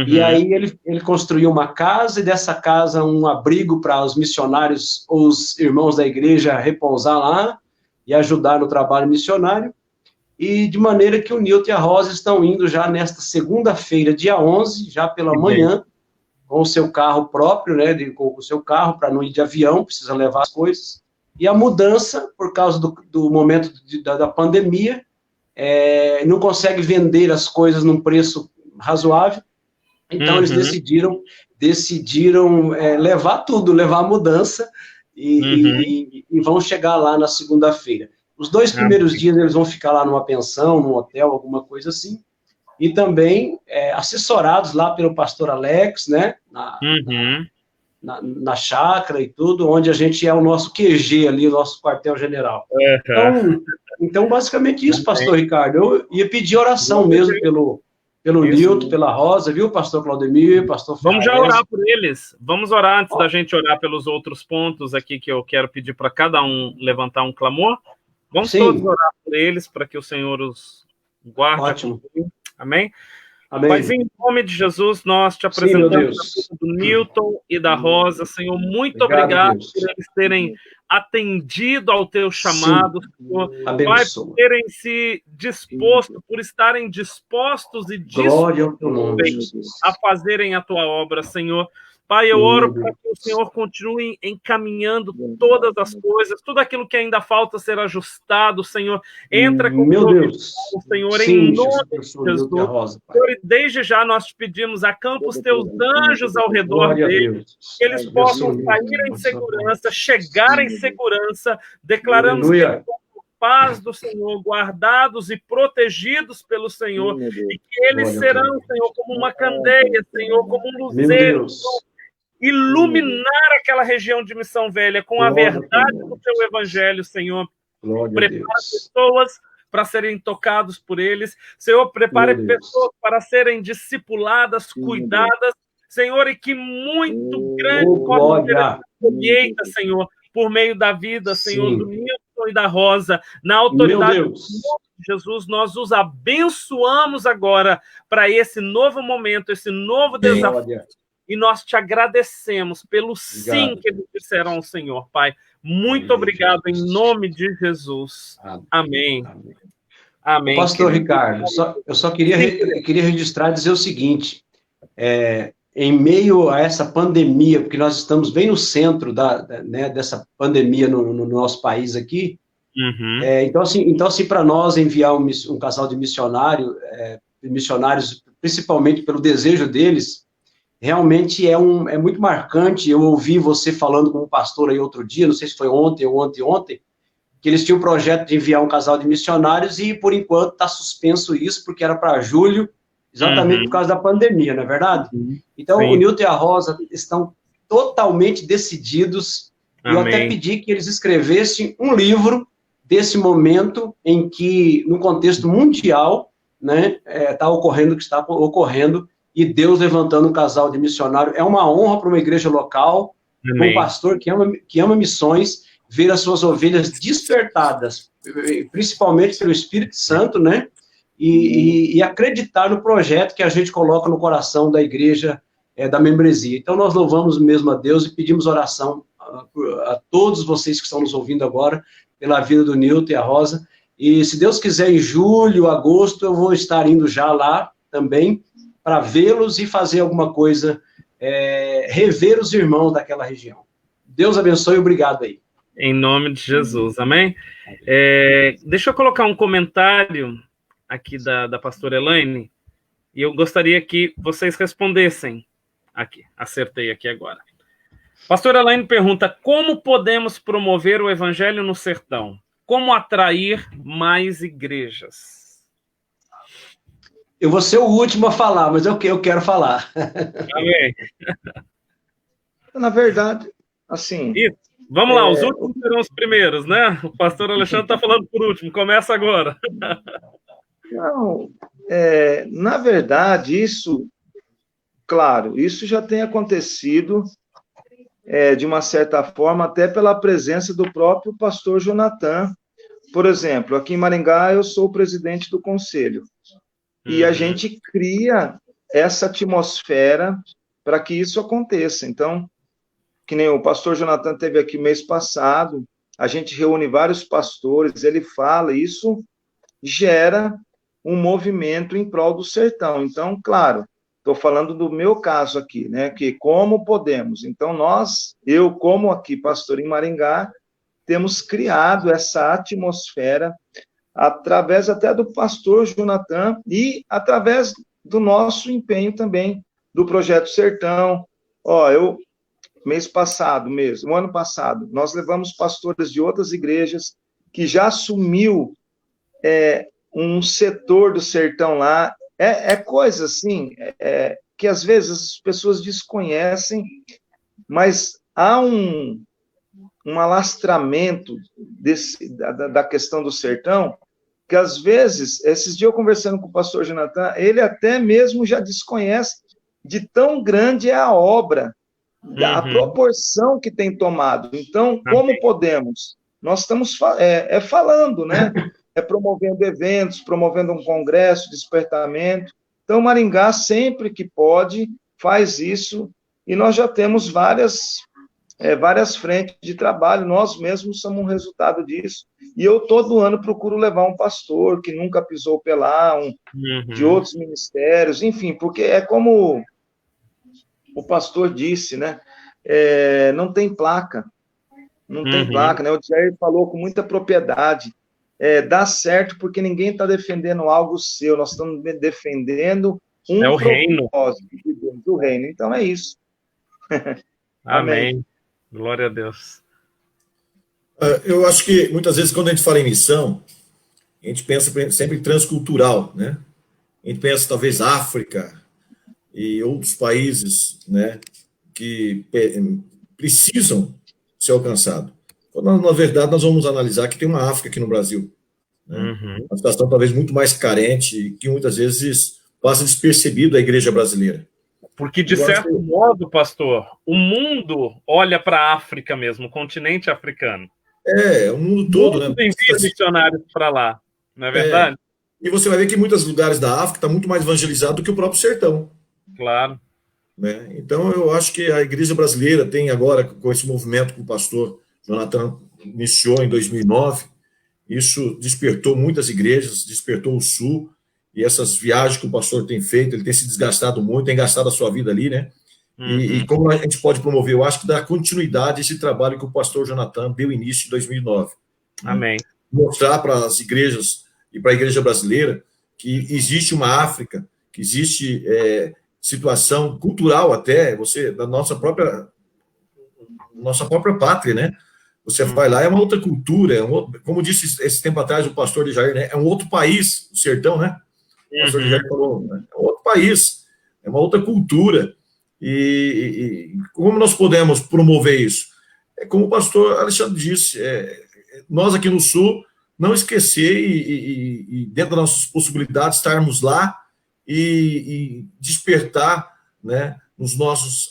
E aí ele construiu uma casa, e dessa casa um abrigo para os missionários, ou os irmãos da igreja repousar lá e ajudar no trabalho missionário, e de maneira que o Nilton e a Rosa estão indo já nesta segunda-feira, dia 11, já pela manhã, com o seu carro próprio, né, com o seu carro, para não ir de avião, precisa levar as coisas, e a mudança, por causa do momento da pandemia, não consegue vender as coisas num preço razoável, então eles decidiram levar tudo, levar a mudança, e vão chegar lá na segunda-feira. Os 2 primeiros dias eles vão ficar lá numa pensão, num hotel, alguma coisa assim, e também assessorados lá pelo pastor Alex, né, na chácara e tudo, onde a gente é o nosso QG ali, o nosso quartel-general. Então, basicamente isso, pastor Ricardo. Eu ia pedir oração mesmo pelo Nilton, pela Rosa, viu, pastor Claudemir, pastor Vamos já orar por eles. Vamos orar antes da gente orar pelos outros pontos aqui que eu quero pedir para cada um levantar um clamor. Vamos todos orar por eles, para que o Senhor os guarde. Ótimo. Amém? Amém. Mas em nome de Jesus, nós te apresentamos a vida do Nilton e da Rosa. Senhor, muito obrigado por eles terem atendido ao teu chamado, Senhor. Pai, por terem se disposto, por estarem dispostos e dispostos a fazerem a tua obra, Senhor. Pai, eu oro para que o Senhor continue encaminhando todas as coisas, tudo aquilo que ainda falta ser ajustado, Senhor. Entra com o Senhor, em nome de Jesus. Senhor, e desde já nós te pedimos, acampa os teus anjos ao redor deles, que eles possam sair em segurança, chegar em segurança. Declaramos que eles vão paz do Senhor, guardados e protegidos pelo Senhor, e que eles serão, Senhor, como uma candeia, Senhor, como um luzeiro, iluminar aquela região de Missão Velha com a verdade do teu evangelho, Senhor. Prepara pessoas para serem tocados por eles. Senhor, prepare pessoas para serem discipuladas, cuidadas, Senhor, e que muito grande possa ser a colheita, Senhor, por meio da vida, Senhor, do Nilton e da Rosa, na autoridade do Jesus, nós os abençoamos agora para esse novo momento, esse novo desafio. E nós te agradecemos pelo sim que eles disseram ao Senhor, Pai. Muito obrigado em nome de Jesus. Amém. Amém. Pastor Ricardo, eu só queria registrar e dizer o seguinte, em meio a essa pandemia, porque nós estamos bem no centro dessa pandemia no nosso país aqui, então, assim, para nós enviar um casal de missionários, principalmente pelo desejo deles, realmente é muito marcante. Eu ouvi você falando com um pastor aí outro dia, não sei se foi ontem ou ontem, que eles tinham um projeto de enviar um casal de missionários e, por enquanto, está suspenso isso, porque era para julho, exatamente por causa da pandemia, não é verdade? Então, o Nilton e a Rosa estão totalmente decididos, e eu até pedi que eles escrevessem um livro desse momento em que, no contexto mundial, né, está ocorrendo o que está ocorrendo, e Deus levantando um casal de missionário. É uma honra para uma igreja local, um pastor que ama missões, ver as suas ovelhas despertadas, principalmente pelo Espírito Santo, né? E acreditar no projeto que a gente coloca no coração da igreja, da membresia. Então, nós louvamos mesmo a Deus e pedimos oração a todos vocês que estão nos ouvindo agora, pela vida do Nilton e a Rosa. E, se Deus quiser, em julho, agosto, eu vou estar indo já lá também, para vê-los e fazer alguma coisa, rever os irmãos daquela região. Deus abençoe e obrigado aí. Em nome de Jesus, amém? Deixa eu colocar um comentário aqui da pastora Elaine, e eu gostaria que vocês respondessem aqui. Acertei aqui agora. Pastora Elaine pergunta: como podemos promover o evangelho no sertão? como atrair mais igrejas? Eu vou ser o último a falar, mas eu quero falar. Amém. Na verdade, assim... Isso. Vamos lá, os últimos serão os primeiros, né? O pastor Alexandre está falando por último, começa agora. Não, na verdade, isso, claro, isso já tem acontecido, de uma certa forma, até pela presença do próprio pastor Jonathan. Por exemplo, aqui em Maringá, eu sou o presidente do conselho, e a gente cria essa atmosfera para que isso aconteça. Então, que nem o pastor Jonathan teve aqui mês passado, a gente reúne vários pastores, ele fala, isso gera um movimento em prol do sertão. Então, claro, estou falando do meu caso aqui, né, que como podemos. Então, eu como aqui pastor em Maringá, temos criado essa atmosfera através até do pastor Jonathan e através do nosso empenho também do Projeto Sertão. Mês passado mesmo, o ano passado, nós levamos pastores de outras igrejas que já assumiu um setor do sertão lá. Coisa assim, que às vezes as pessoas desconhecem, mas há um alastramento da questão do sertão, que às vezes, esses dias eu conversando com o pastor Jonathan, ele até mesmo já desconhece de tão grande é a obra, a proporção que tem tomado. Então, como podemos? Nós estamos falando, né? Promovendo eventos, promovendo um congresso, despertamento. Então, Maringá, sempre que pode, faz isso, e nós já temos várias frentes de trabalho, nós mesmos somos um resultado disso, e eu todo ano procuro levar um pastor que nunca pisou pelar, de outros ministérios, enfim, porque é como o pastor disse, né? Não tem placa, né? O Jair falou com muita propriedade. Dá certo porque ninguém está defendendo algo seu, nós estamos defendendo o reino. Do reino. Então é isso. Amém. Glória a Deus. Eu acho que muitas vezes quando a gente fala em missão, a gente pensa sempre em transcultural, né? A gente pensa talvez África e outros países, né, que precisam ser alcançados. Quando, na verdade, nós vamos analisar que tem uma África aqui no Brasil, né? Uma situação talvez muito mais carente, que muitas vezes passa despercebido a igreja brasileira. Porque, de certo modo, pastor, o mundo olha para a África mesmo, o continente africano. O mundo todo, né? Envia missionários para lá, não é verdade? E você vai ver que em muitos lugares da África está muito mais evangelizado do que o próprio sertão. Claro. Né? Então, eu acho que a igreja brasileira tem agora, com esse movimento que o pastor Jonathan iniciou em 2009, isso despertou muitas igrejas, despertou o Sul, e essas viagens que o pastor tem feito, ele tem se desgastado muito, tem gastado a sua vida ali, né? E como a gente pode promover? Eu acho que dá continuidade a esse trabalho que o pastor Jonathan deu início em 2009. Amém. Né? Mostrar para as igrejas e para a igreja brasileira que existe uma África, que existe situação cultural até, da nossa própria pátria, né? Você vai lá, é uma outra cultura, como disse esse tempo atrás o pastor de Jair, né? É um outro país, o sertão, né? O pastor de Jair falou, né? É um outro país, é uma outra cultura. E como nós podemos promover isso? Como o pastor Alexandre disse, nós aqui no Sul, não esquecer e dentro das nossas possibilidades, estarmos lá e despertar, né, nos nossos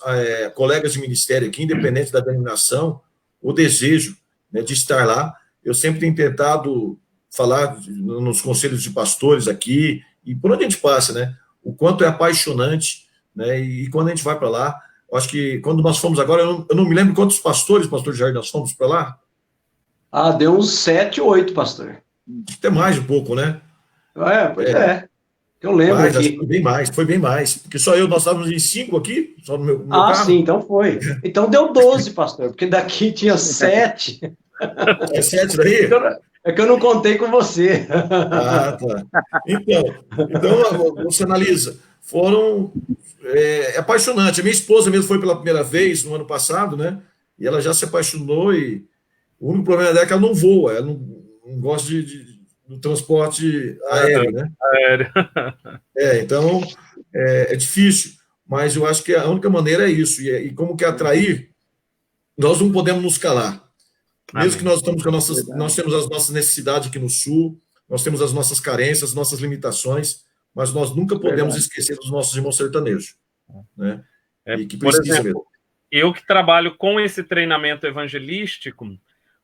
colegas de ministério aqui, independente da denominação, o desejo, né, de estar lá. Eu sempre tenho tentado falar nos conselhos de pastores aqui, e por onde a gente passa, né, o quanto é apaixonante, né, e quando a gente vai para lá, eu acho que quando nós fomos agora, eu não me lembro quantos pastores, pastor Jair, nós fomos para lá. Deu uns 7, 8, pastor. Até mais um pouco, né? Pois é. Eu lembro mas, aqui. Foi bem mais. Porque nós estávamos em 5 aqui, só no meu carro. Sim, então foi. Então deu 12, pastor, porque daqui tinha 7. É 7 daí? É que eu não contei com você. Tá. Então você analisa. Foram apaixonante. A minha esposa mesmo foi pela primeira vez no ano passado, né? E ela já se apaixonou e o único problema dela é que ela não voa, ela gosto do transporte aéreo, né? Aéreo. Então, é difícil, mas eu acho que a única maneira é isso. E como que atrair, nós não podemos nos calar. Mesmo que nós estamos nós temos as nossas necessidades aqui no Sul, nós temos as nossas carências, as nossas limitações, mas nós nunca podemos esquecer dos nossos irmãos sertanejos, né? E que por exemplo, eu que trabalho com esse treinamento evangelístico,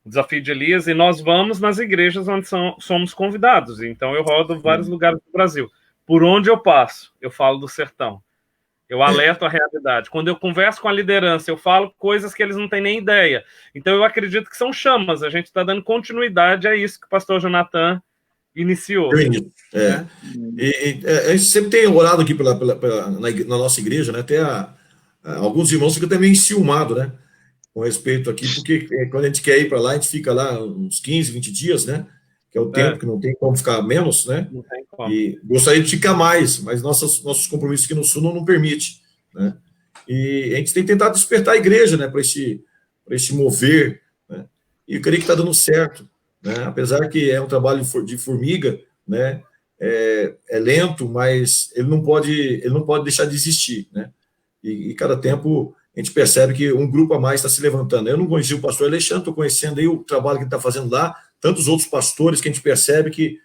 o Desafio de Elias, e nós vamos nas igrejas onde somos convidados. Então eu rodo vários lugares do Brasil. Por onde eu passo, eu falo do sertão. Eu alerto a realidade. Quando eu converso com a liderança, eu falo coisas que eles não têm nem ideia. Então, eu acredito que são chamas. A gente está dando continuidade a isso que o pastor Jonathan iniciou. A gente sempre tem orado aqui na nossa igreja, né? Até alguns irmãos ficam também enciumados, né? Com respeito aqui, porque quando a gente quer ir para lá, a gente fica lá uns 15, 20 dias, né? Que é o tempo que não tem como ficar menos, né? Não tem como. E gostaria de ficar mais, mas nossos compromissos aqui no Sul não permite, né? E a gente tem tentado despertar a igreja, né, para esse mover, né? E eu creio que está dando certo, né? Apesar que é um trabalho de formiga, né? É lento, mas ele não pode deixar de existir, né? E cada tempo a gente percebe que um grupo a mais está se levantando. Eu não conheci o pastor Alexandre, estou conhecendo aí o trabalho que ele está fazendo lá, tantos outros pastores que a gente percebe que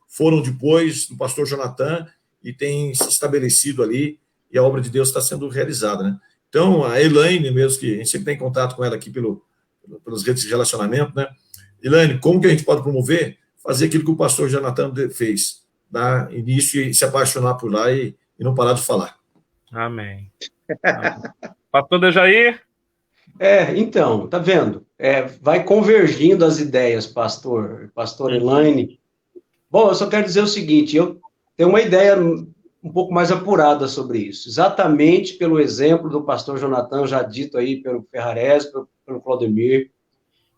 foram depois do pastor Jonathan e têm se estabelecido ali, e a obra de Deus está sendo realizada, né? Então, a Elaine mesmo, que a gente sempre tem contato com ela aqui pelas redes de relacionamento, né? Elaine, como que a gente pode promover? Fazer aquilo que o pastor Jonathan fez, dar início e se apaixonar por lá e não parar de falar. Amém. Pastor Dejair? Então, tá vendo? Vai convergindo as ideias, pastor Elaine. Bom, eu só quero dizer o seguinte, eu tenho uma ideia um pouco mais apurada sobre isso, exatamente pelo exemplo do pastor Jonathan, já dito aí pelo Ferrarese, pelo Claudemir.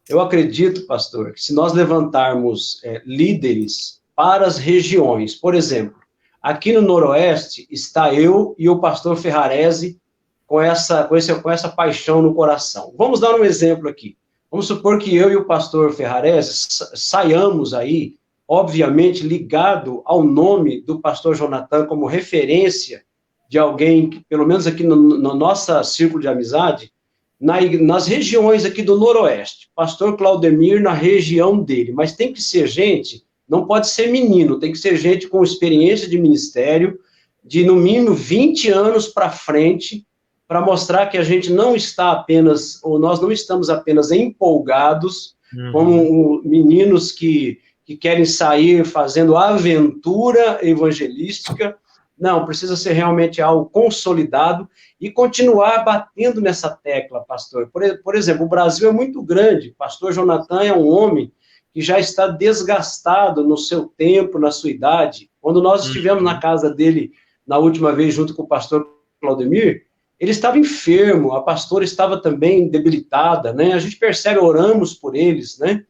Eu acredito, pastor, que se nós levantarmos líderes para as regiões, por exemplo, aqui no Noroeste está eu e o pastor Ferrarese com essa paixão no coração. Vamos dar um exemplo aqui. Vamos supor que eu e o pastor Ferrarese saiamos aí, obviamente ligado ao nome do pastor Jonathan como referência de alguém, que, pelo menos aqui no nosso círculo de amizade, nas regiões aqui do Noroeste. Pastor Claudemir na região dele. Mas tem que ser gente, não pode ser menino, tem que ser gente com experiência de ministério, de no mínimo 20 anos para frente, para mostrar que a gente não está apenas, ou nós não estamos apenas empolgados, como meninos que querem sair fazendo aventura evangelística. Não, precisa ser realmente algo consolidado e continuar batendo nessa tecla, pastor. Por exemplo, o Brasil é muito grande. Pastor Jonathan é um homem que já está desgastado no seu tempo, na sua idade. Quando nós estivemos na casa dele, na última vez, junto com o pastor Claudemir, ele estava enfermo, a pastora estava também debilitada, né? A gente percebe, oramos por eles, né?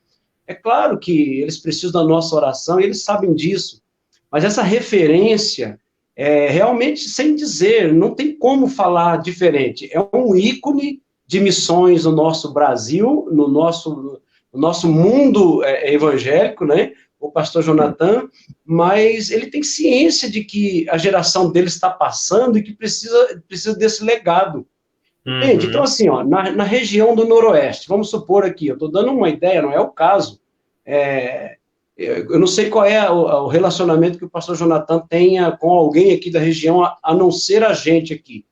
É claro que eles precisam da nossa oração e eles sabem disso. Mas essa referência, realmente, sem dizer, não tem como falar diferente. É um ícone de missões no nosso Brasil, no nosso mundo evangélico, né? O pastor Jonathan, mas ele tem ciência de que a geração dele está passando e que precisa desse legado. Entende? Então, assim, ó, na região do Noroeste, vamos supor aqui, eu estou dando uma ideia, não é o caso, eu não sei qual é o relacionamento que o pastor Jonathan tenha com alguém aqui da região, a não ser a gente aqui.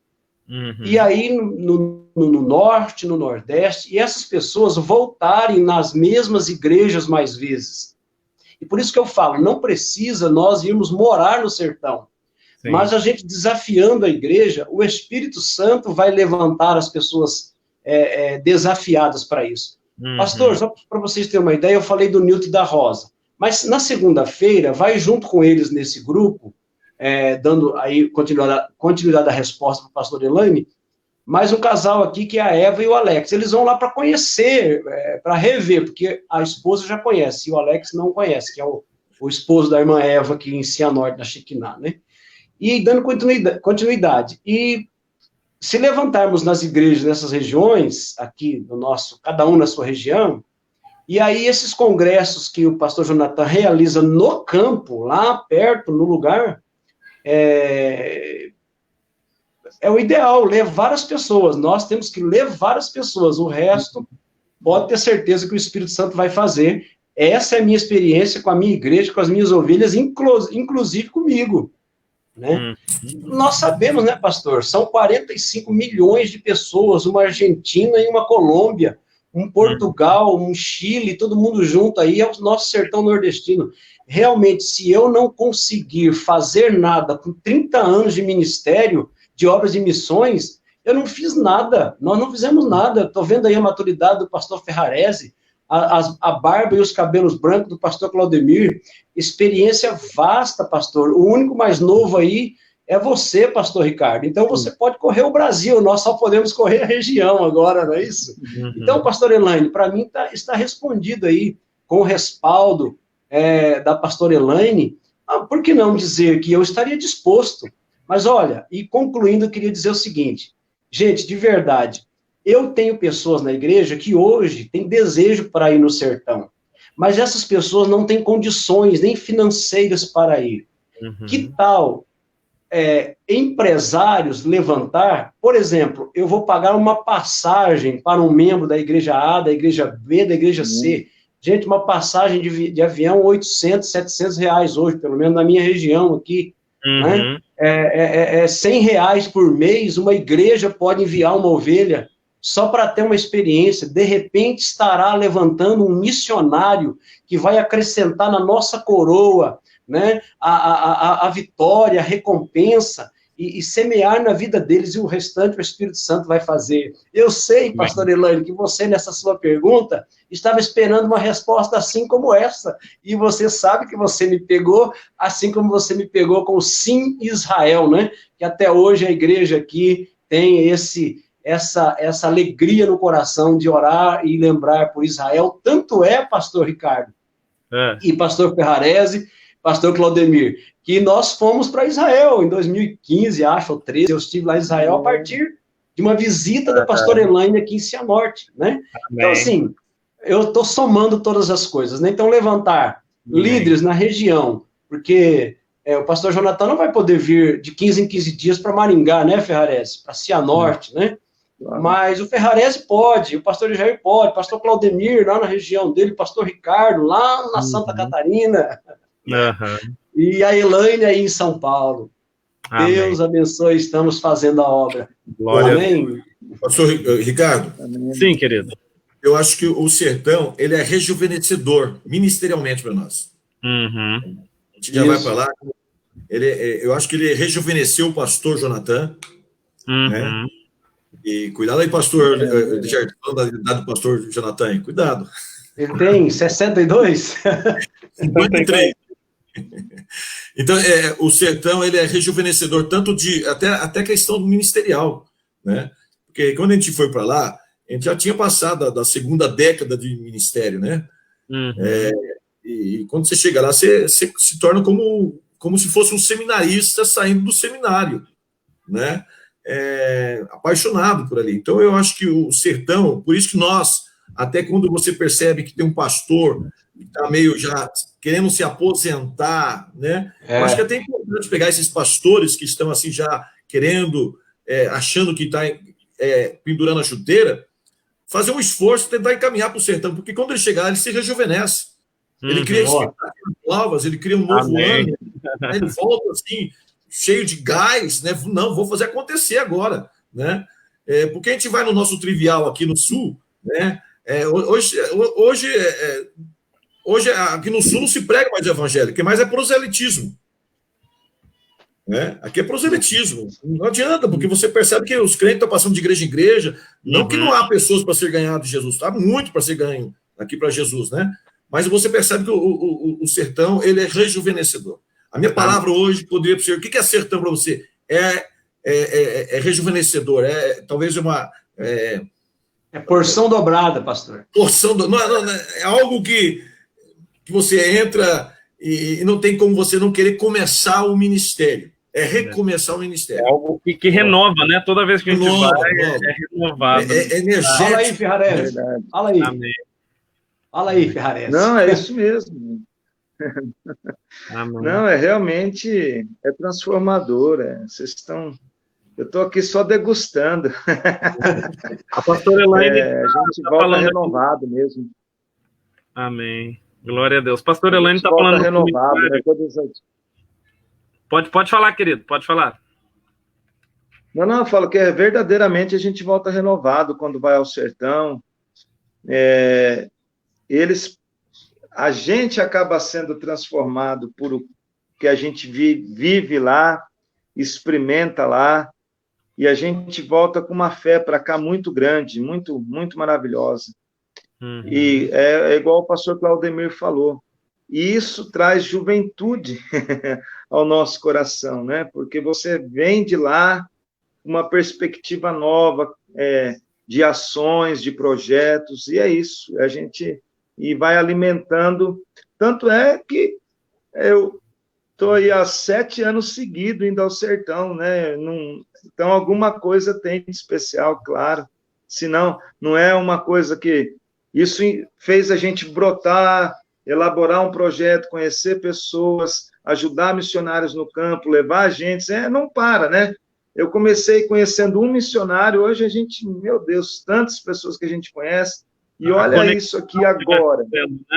E aí, no Norte, no Nordeste, e essas pessoas voltarem nas mesmas igrejas mais vezes. E por isso que eu falo, não precisa nós irmos morar no sertão. Sim. Mas a gente desafiando a igreja, o Espírito Santo vai levantar as pessoas desafiadas para isso. Pastor, só para vocês terem uma ideia, eu falei do Nilton e da Rosa. Mas na segunda-feira, vai junto com eles nesse grupo, dando aí continuidade da resposta para o pastor Elaine, mais um casal aqui que é a Eva e o Alex. Eles vão lá para conhecer, para rever, porque a esposa já conhece, e o Alex não conhece, que é o esposo da irmã Eva aqui em Cianorte, na Chiquiná, né? E dando continuidade. E se levantarmos nas igrejas dessas regiões, aqui no nosso, cada um na sua região, E aí, esses congressos que o pastor Jonathan realiza no campo, lá perto, no lugar, é o ideal, levar as pessoas. Nós temos que levar as pessoas. O resto, pode ter certeza que o Espírito Santo vai fazer. Essa é a minha experiência com a minha igreja, com as minhas ovelhas, inclusive comigo. Né? Nós sabemos, né, pastor? São 45 milhões de pessoas, uma Argentina e uma Colômbia, um Portugal, um Chile, todo mundo junto aí, é o nosso sertão nordestino. Realmente, se eu não conseguir fazer nada com 30 anos de ministério, de obras de missões, eu não fiz nada, nós não fizemos nada. Estou vendo aí a maturidade do pastor Ferrarese, a barba e os cabelos brancos do pastor Claudemir, experiência vasta, pastor. O único mais novo aí é você, pastor Ricardo. Então, você pode correr o Brasil, nós só podemos correr a região agora, não é isso? Então, pastor Elaine, para mim está respondido aí, com o respaldo da pastora Elaine, por que não dizer que eu estaria disposto? Mas olha, e concluindo, eu queria dizer o seguinte, gente, de verdade, eu tenho pessoas na igreja que hoje têm desejo para ir no sertão, mas essas pessoas não têm condições nem financeiras para ir. Que tal empresários levantar, por exemplo, eu vou pagar uma passagem para um membro da igreja A, da igreja B, da igreja C. Gente, uma passagem de avião, 800, 700 reais hoje, pelo menos na minha região aqui. Né? 100 reais por mês, uma igreja pode enviar uma ovelha só para ter uma experiência. De repente estará levantando um missionário que vai acrescentar na nossa coroa, né, a vitória, a recompensa, e semear na vida deles, e o restante o Espírito Santo vai fazer. Eu sei, pastor Elaine, que você, nessa sua pergunta, estava esperando uma resposta assim como essa, e você sabe que você me pegou, assim como você me pegou com o Sim Israel, né, que até hoje a igreja aqui tem essa alegria no coração de orar e lembrar por Israel. Tanto é, pastor Ricardo, e pastor Ferrarese, pastor Claudemir, que nós fomos para Israel em 2015, acho, ou 13, eu estive lá em Israel a partir de uma visita da pastora Elaine aqui em Cianorte, né? Então, assim, eu estou somando todas as coisas, né? Então, levantar líderes na região, porque o pastor Jonathan não vai poder vir de 15 em 15 dias para Maringá, né, Ferrarese? Para Cianorte, né? Mas o Ferrarese pode, o pastor Jair pode, o pastor Claudemir lá na região dele, o pastor Ricardo lá na Santa Catarina, e a Elaine aí em São Paulo. Amém. Deus abençoe, estamos fazendo a obra. Glória. Amém. Pastor Ricardo. Amém. Sim, querido. Eu acho que o sertão, ele é rejuvenescedor, ministerialmente para nós. A gente já vai para lá. Eu acho que ele rejuvenesceu o pastor Jonathan, né? E cuidado aí, pastor, da idade do pastor Jonathan, cuidado. Ele tem 62? 53. Então, o sertão, ele é rejuvenescedor, tanto até questão do ministerial, né? Porque quando a gente foi para lá, a gente já tinha passado da segunda década de ministério, né? E quando você chega lá, você se torna como se fosse um seminarista saindo do seminário, né? Apaixonado por ali. Então, eu acho que o sertão, por isso que nós, até quando você percebe que tem um pastor que está meio já querendo se aposentar, né? Eu acho que é até importante pegar esses pastores que estão assim já querendo, achando que está pendurando a chuteira, fazer um esforço, tentar encaminhar para o sertão, porque quando ele chegar, ele se rejuvenesce. Ele cria expectativas novas, ele cria um novo ano, né? Ele volta assim, cheio de gás, né? Não, vou fazer acontecer agora, né? Porque a gente vai no nosso trivial aqui no Sul, né? Hoje aqui no Sul não se prega mais evangelho, que mais é proselitismo. Né? Aqui é proselitismo. Não adianta, porque você percebe que os crentes estão passando de igreja em igreja, não que não há pessoas para ser ganhado de Jesus, há muito para ser ganho aqui para Jesus, né? Mas você percebe que o sertão, ele é rejuvenescedor. A minha palavra hoje poderia ser, o que é sertão para você? É rejuvenescedor, talvez uma... porção dobrada, pastor. É algo que você entra e não tem como você não querer começar o ministério. É recomeçar o ministério. É algo que renova, né? Toda vez que a gente vai, é renovado. É energético. Fala aí, Ferrarese. Fala aí. Amém. Fala aí, Ferrares. Não, é isso mesmo. Amém. Não, realmente transformador. Vocês estão... Eu estou aqui só degustando. A pastora Elaine a gente volta renovado aqui mesmo. Amém. Glória a Deus. Pastora Elaine está falando renovado, né? Pode falar, querido, pode falar. Não, eu falo que verdadeiramente a gente volta renovado quando vai ao sertão. A gente acaba sendo transformado por o que a gente vive lá, experimenta lá, e a gente volta com uma fé para cá muito grande, muito, muito maravilhosa. Uhum. E é igual o pastor Claudemir falou, e isso traz juventude ao nosso coração, né? Porque você vem de lá uma perspectiva nova de ações, de projetos, e é isso, a gente vai alimentando. Tanto é que eu estou aí há 7 anos seguidos indo ao sertão, né? Então, alguma coisa tem de especial, claro. Senão, não é uma coisa que... Isso fez a gente brotar, elaborar um projeto, conhecer pessoas, ajudar missionários no campo, levar a gente... não para, né? Eu comecei conhecendo um missionário, hoje a gente, meu Deus, tantas pessoas que a gente conhece, e olha isso aqui agora.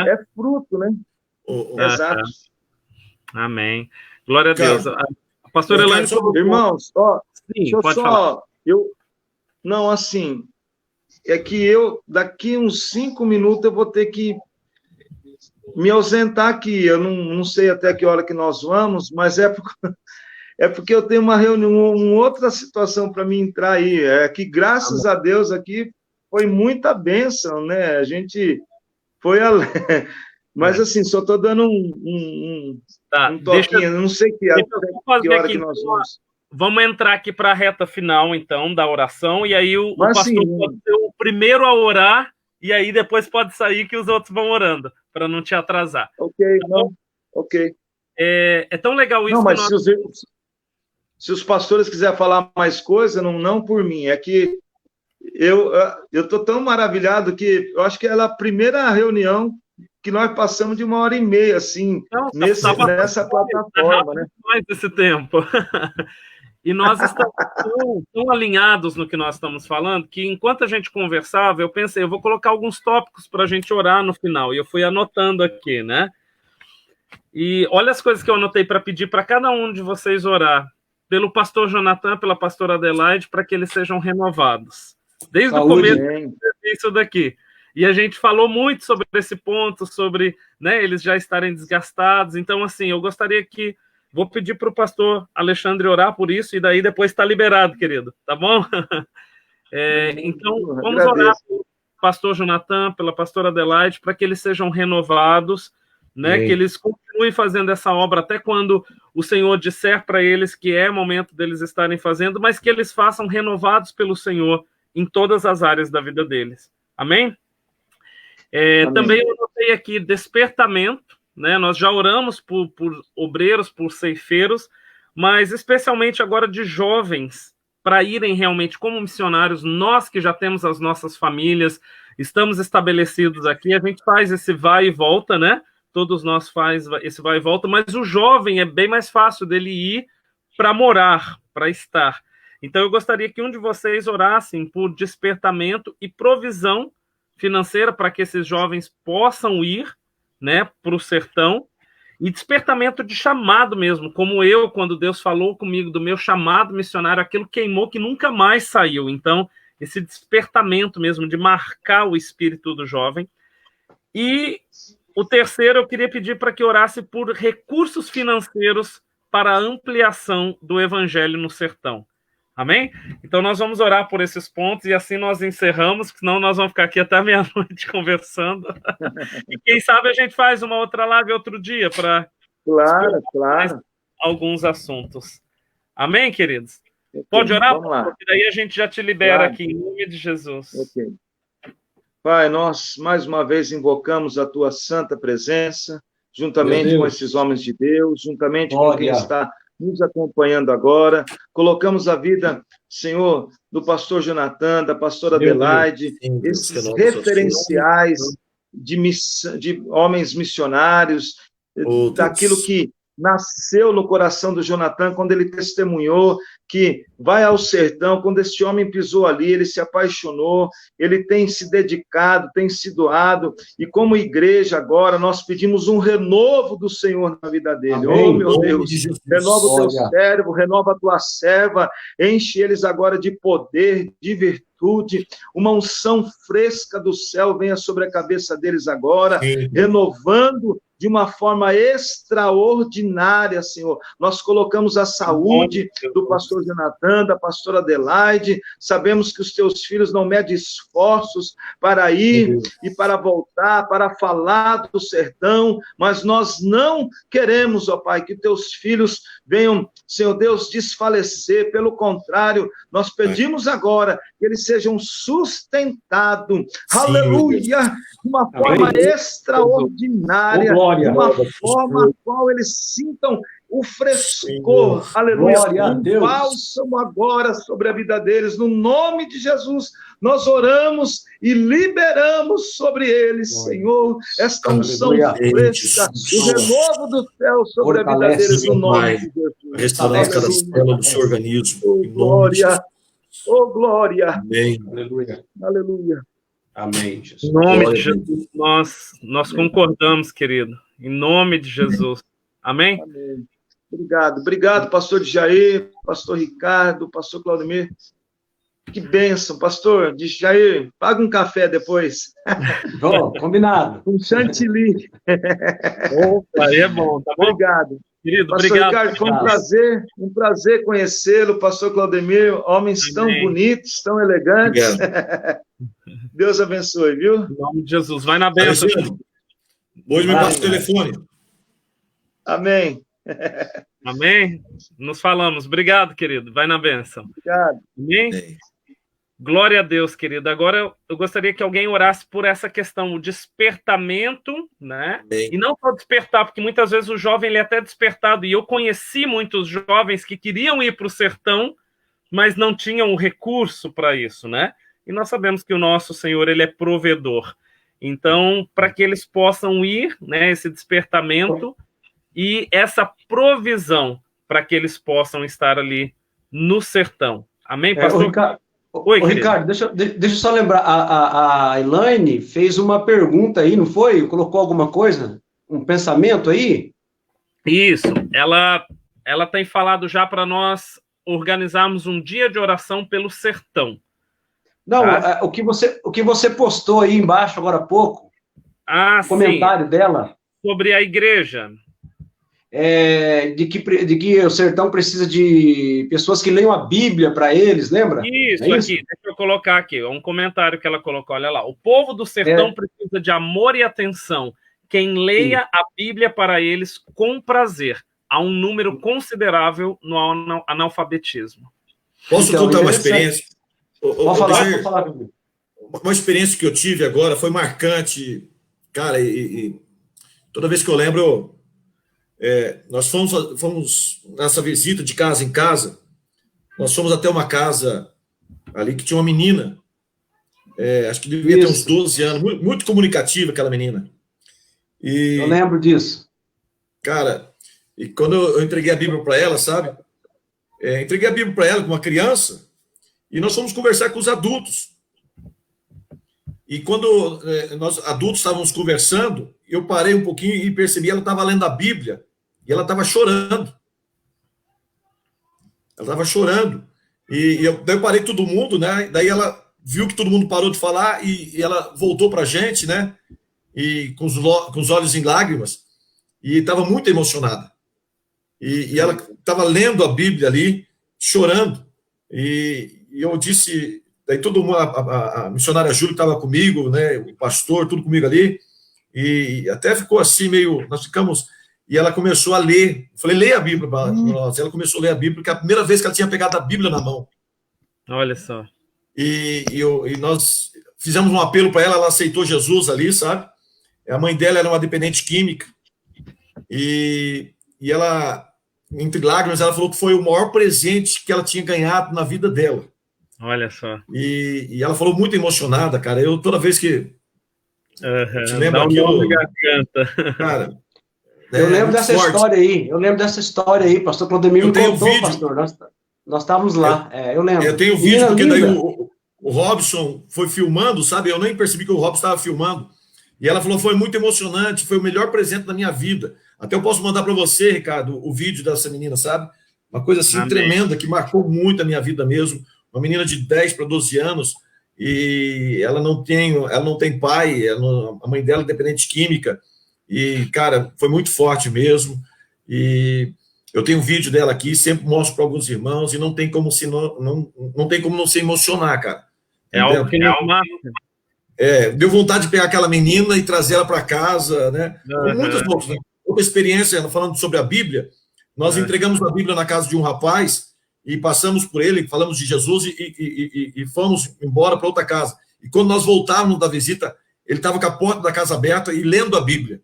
É fruto, né? Exato. Amém. Glória a Deus. A pastora Elaine... Irmãos, sim, pode falar. Não, assim, é que daqui uns 5 minutos, eu vou ter que me ausentar aqui. Eu não sei até que hora que nós vamos, mas é porque eu tenho uma reunião, uma outra situação para mim entrar aí. É que, graças a Deus, aqui foi muita bênção, né? A gente foi além. Mas, assim, só estou dando um toquinho. Não sei que hora que nós vamos. Vamos entrar aqui para a reta final, então, da oração, e aí o pastor pode ser o primeiro a orar, e aí depois pode sair que os outros vão orando, para não te atrasar. Ok, não. Ok. É tão legal isso. Não, mas se os pastores quiserem falar mais coisa, não por mim, é que eu estou tão maravilhado que eu acho que é a primeira reunião que nós passamos de 1h30, assim, nessa plataforma, né? Mais esse tempo. E nós estamos tão alinhados no que nós estamos falando, que enquanto a gente conversava, eu pensei, eu vou colocar alguns tópicos para a gente orar no final, e eu fui anotando aqui, né? E olha as coisas que eu anotei para pedir para cada um de vocês orar, pelo pastor Jonathan, pela pastora Adelaide, para que eles sejam renovados. Desde o começo, isso daqui. E a gente falou muito sobre esse ponto, sobre, né, eles já estarem desgastados. Então, assim, eu gostaria que... Vou pedir para o pastor Alexandre orar por isso, e daí depois está liberado, querido. Tá bom? Então, vamos orar pelo pastor Jonathan, pela pastora Adelaide, para que eles sejam renovados, né, que eles continuem fazendo essa obra até quando o Senhor disser para eles que é momento deles estarem fazendo, mas que eles façam renovados pelo Senhor em todas as áreas da vida deles. Amém? Amém. Também eu notei aqui despertamento, né? Nós já oramos por obreiros, por ceifeiros, mas especialmente agora de jovens, para irem realmente como missionários. Nós que já temos as nossas famílias, estamos estabelecidos aqui, a gente faz esse vai e volta, né? Todos nós faz esse vai e volta, mas o jovem é bem mais fácil dele ir para morar, para estar. Então eu gostaria que um de vocês orassem por despertamento e provisão financeira para que esses jovens possam ir, né, para o sertão, e despertamento de chamado mesmo, como eu, quando Deus falou comigo do meu chamado missionário, aquilo queimou que nunca mais saiu. Então, esse despertamento mesmo, de marcar o espírito do jovem. E o terceiro, eu queria pedir para que orasse por recursos financeiros para a ampliação do evangelho no sertão. Amém? Então, nós vamos orar por esses pontos e assim nós encerramos, senão nós vamos ficar aqui até meia-noite conversando. E quem sabe a gente faz uma outra live outro dia para claro. alguns assuntos. Amém, queridos? Pode orar? Vamos lá. Porque daí a gente já te libera aqui, em nome de Jesus. Ok. Pai, nós mais uma vez invocamos a tua santa presença, juntamente com esses homens de Deus, juntamente com quem está nos acompanhando agora. Colocamos a vida, Senhor, do pastor Jonathan, da pastora Adelaide, esses referenciais de homens missionários, daquilo que nasceu no coração do Jonathan, quando ele testemunhou que vai ao sertão, quando esse homem pisou ali, ele se apaixonou, ele tem se dedicado, tem se doado, e como igreja agora, nós pedimos um renovo do Senhor na vida dele. Amém. Oh, meu Deus, renova o teu servo, renova a tua serva, enche eles agora de poder, de virtude, uma unção fresca do céu venha sobre a cabeça deles agora, renovando de uma forma extraordinária, Senhor. Nós colocamos a saúde do pastor Jonathan, da pastora Adelaide, sabemos que os teus filhos não medem esforços para ir e para voltar, para falar do sertão, mas nós não queremos, ó Pai, que teus filhos venham, Senhor Deus, desfalecer, pelo contrário, nós pedimos agora que eles sejam sustentados, aleluia, de uma forma extraordinária, de uma forma a qual eles sintam o frescor, aleluia, o bálsamo agora sobre a vida deles, no nome de Jesus, nós oramos e liberamos sobre eles, Senhor, esta unção fresca, o renovo do céu sobre a vida deles, no nome de Jesus. Restaurar cada célula do seu organismo. Oh, glória, oh, glória. Amém. Aleluia. Aleluia. Amém, Jesus. Em nome de Jesus, nós concordamos, querido. Em nome de Jesus. Amém? Amém. Obrigado, pastor Jair, pastor Ricardo, pastor Claudemir. Que bênção, pastor Jair. Paga um café depois. Bom, combinado. Um chantilly. Opa, aí é bom, tá bom? Obrigado. Querido, pastor obrigado. Ricardo, foi um prazer conhecê-lo, pastor Claudemir, homens tão bonitos, tão elegantes. Deus abençoe, viu? Em nome de Jesus, vai na bênção. Hoje me passa o telefone. Amém. Amém? Nos falamos. Obrigado, querido. Vai na bênção. Obrigado. Amém? Glória a Deus, querido. Agora eu gostaria que alguém orasse por essa questão, o despertamento, né? E não só despertar, porque muitas vezes o jovem ele é até despertado, e eu conheci muitos jovens que queriam ir para o sertão, mas não tinham o recurso para isso, né? E nós sabemos que o nosso Senhor, ele é provedor. Então, para que eles possam ir, né, esse despertamento e essa provisão para que eles possam estar ali no sertão. Amém, pastor? Ricardo, deixa eu só lembrar, a Elaine fez uma pergunta aí, não foi? Colocou alguma coisa? Um pensamento aí? Isso, ela tem falado já para nós organizarmos um dia de oração pelo sertão. Não, tá? O que você postou aí embaixo agora há pouco, o comentário dela. Sobre a igreja. De que o sertão precisa de pessoas que leiam a Bíblia para eles, lembra? Isso, aqui, deixa eu colocar aqui, um comentário que ela colocou, olha lá. O povo do sertão precisa de amor e atenção. Quem leia a Bíblia para eles com prazer. Há um número considerável no analfabetismo. Posso contar uma experiência? Pode falar. Uma experiência que eu tive agora foi marcante, cara, e toda vez que eu lembro, nós fomos nessa visita de casa em casa, nós fomos até uma casa ali que tinha uma menina, acho que devia ter uns 12 anos, muito comunicativa aquela menina. Eu lembro disso. Cara, e quando eu entreguei a Bíblia para ela, sabe? Entreguei a Bíblia para ela como uma criança, e nós fomos conversar com os adultos. E quando nós adultos estávamos conversando, eu parei um pouquinho e percebi que ela estava lendo a Bíblia e ela estava chorando. Ela estava chorando. E daí eu parei todo mundo, né? Daí ela viu que todo mundo parou de falar e ela voltou para a gente, né? E com os olhos em lágrimas. E estava muito emocionada. E ela estava lendo a Bíblia ali, chorando. E eu disse, daí todo mundo, a missionária Júlia estava comigo, né, o pastor, tudo comigo ali, e até ficou assim meio, nós ficamos, e ela começou a ler, eu falei, leia a Bíblia para nós, ela começou a ler a Bíblia, porque é a primeira vez que ela tinha pegado a Bíblia na mão. Olha só. E nós fizemos um apelo para ela, ela aceitou Jesus ali, sabe? A mãe dela era uma dependente química, e ela, entre lágrimas, ela falou que foi o maior presente que ela tinha ganhado na vida dela. Olha só. E ela falou muito emocionada, cara. Eu, toda vez que Te lembra aquilo? Cara, eu lembro dessa história aí. Eu lembro dessa história aí. Pastor Claudemir me contou, vídeo. Pastor. Nós estávamos lá. Eu lembro. Eu tenho vídeo, porque daí o Robson foi filmando, sabe? Eu nem percebi que o Robson estava filmando. E ela falou, foi muito emocionante, foi o melhor presente da minha vida. Até eu posso mandar para você, Ricardo, o vídeo dessa menina, sabe? Uma coisa assim tremenda, que marcou muito a minha vida mesmo. Uma menina de 10 para 12 anos, e ela não tem pai, a mãe dela é dependente química, e, cara, foi muito forte mesmo. E eu tenho um vídeo dela aqui, sempre mostro para alguns irmãos, e não tem como não tem como não se emocionar, cara. É algo que não deu vontade de pegar aquela menina e trazer ela para casa, né? Muitas outras, né? Outra experiência, falando sobre a Bíblia, nós entregamos a Bíblia na casa de um rapaz e passamos por ele, falamos de Jesus e fomos embora para outra casa. E quando nós voltávamos da visita, ele estava com a porta da casa aberta e lendo a Bíblia.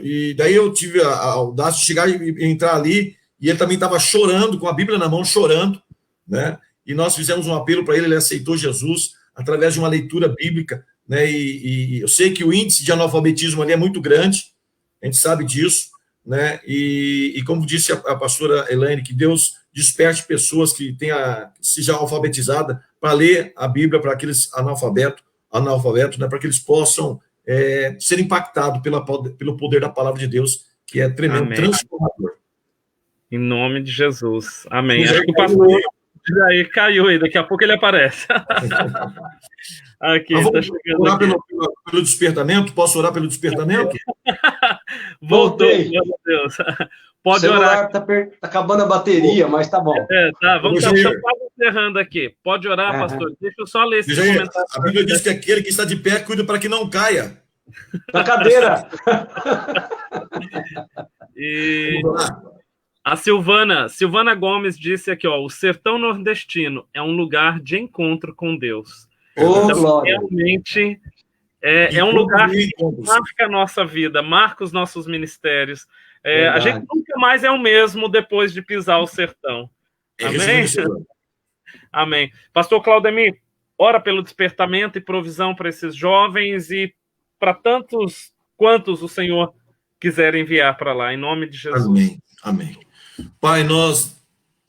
E daí eu tive a audácia de chegar e entrar ali, e ele também estava chorando, com a Bíblia na mão, chorando, né? E nós fizemos um apelo para ele, ele aceitou Jesus através de uma leitura bíblica, né? E eu sei que o índice de analfabetismo ali é muito grande, a gente sabe disso, né? E como disse a pastora Elaine, que Deus desperte pessoas que sejam alfabetizadas para ler a Bíblia para aqueles analfabetos, né? Para que eles possam ser impactados pelo poder da palavra de Deus, que é tremendo, transformador. Em nome de Jesus. Amém. Acho que o pastor aí caiu aí, daqui a pouco ele aparece. Aqui, vamos orar pelo despertamento? Posso orar pelo despertamento? Voltou, meu Deus. Pode orar. Tá acabando a bateria, mas tá bom. Vamos estar quase encerrando aqui. Pode orar, pastor. Deixa eu só ler esse comentário. A Bíblia diz que aquele que está de pé cuida para que não caia. Da cadeira. E a Silvana Gomes disse aqui, ó, o sertão nordestino é um lugar de encontro com Deus. Então, realmente é um lugar que marca a nossa vida, marca os nossos ministérios. A gente nunca mais é o mesmo depois de pisar o sertão. Amém? Amém. Pastor Claudemir, ora pelo despertamento e provisão para esses jovens e para tantos quantos o Senhor quiser enviar para lá, em nome de Jesus. Amém. Amém. Pai, nós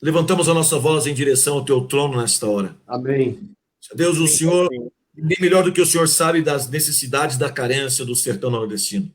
levantamos a nossa voz em direção ao teu trono nesta hora. Amém. Deus, o Senhor, ninguém melhor do que o Senhor sabe das necessidades, da carência do sertão nordestino.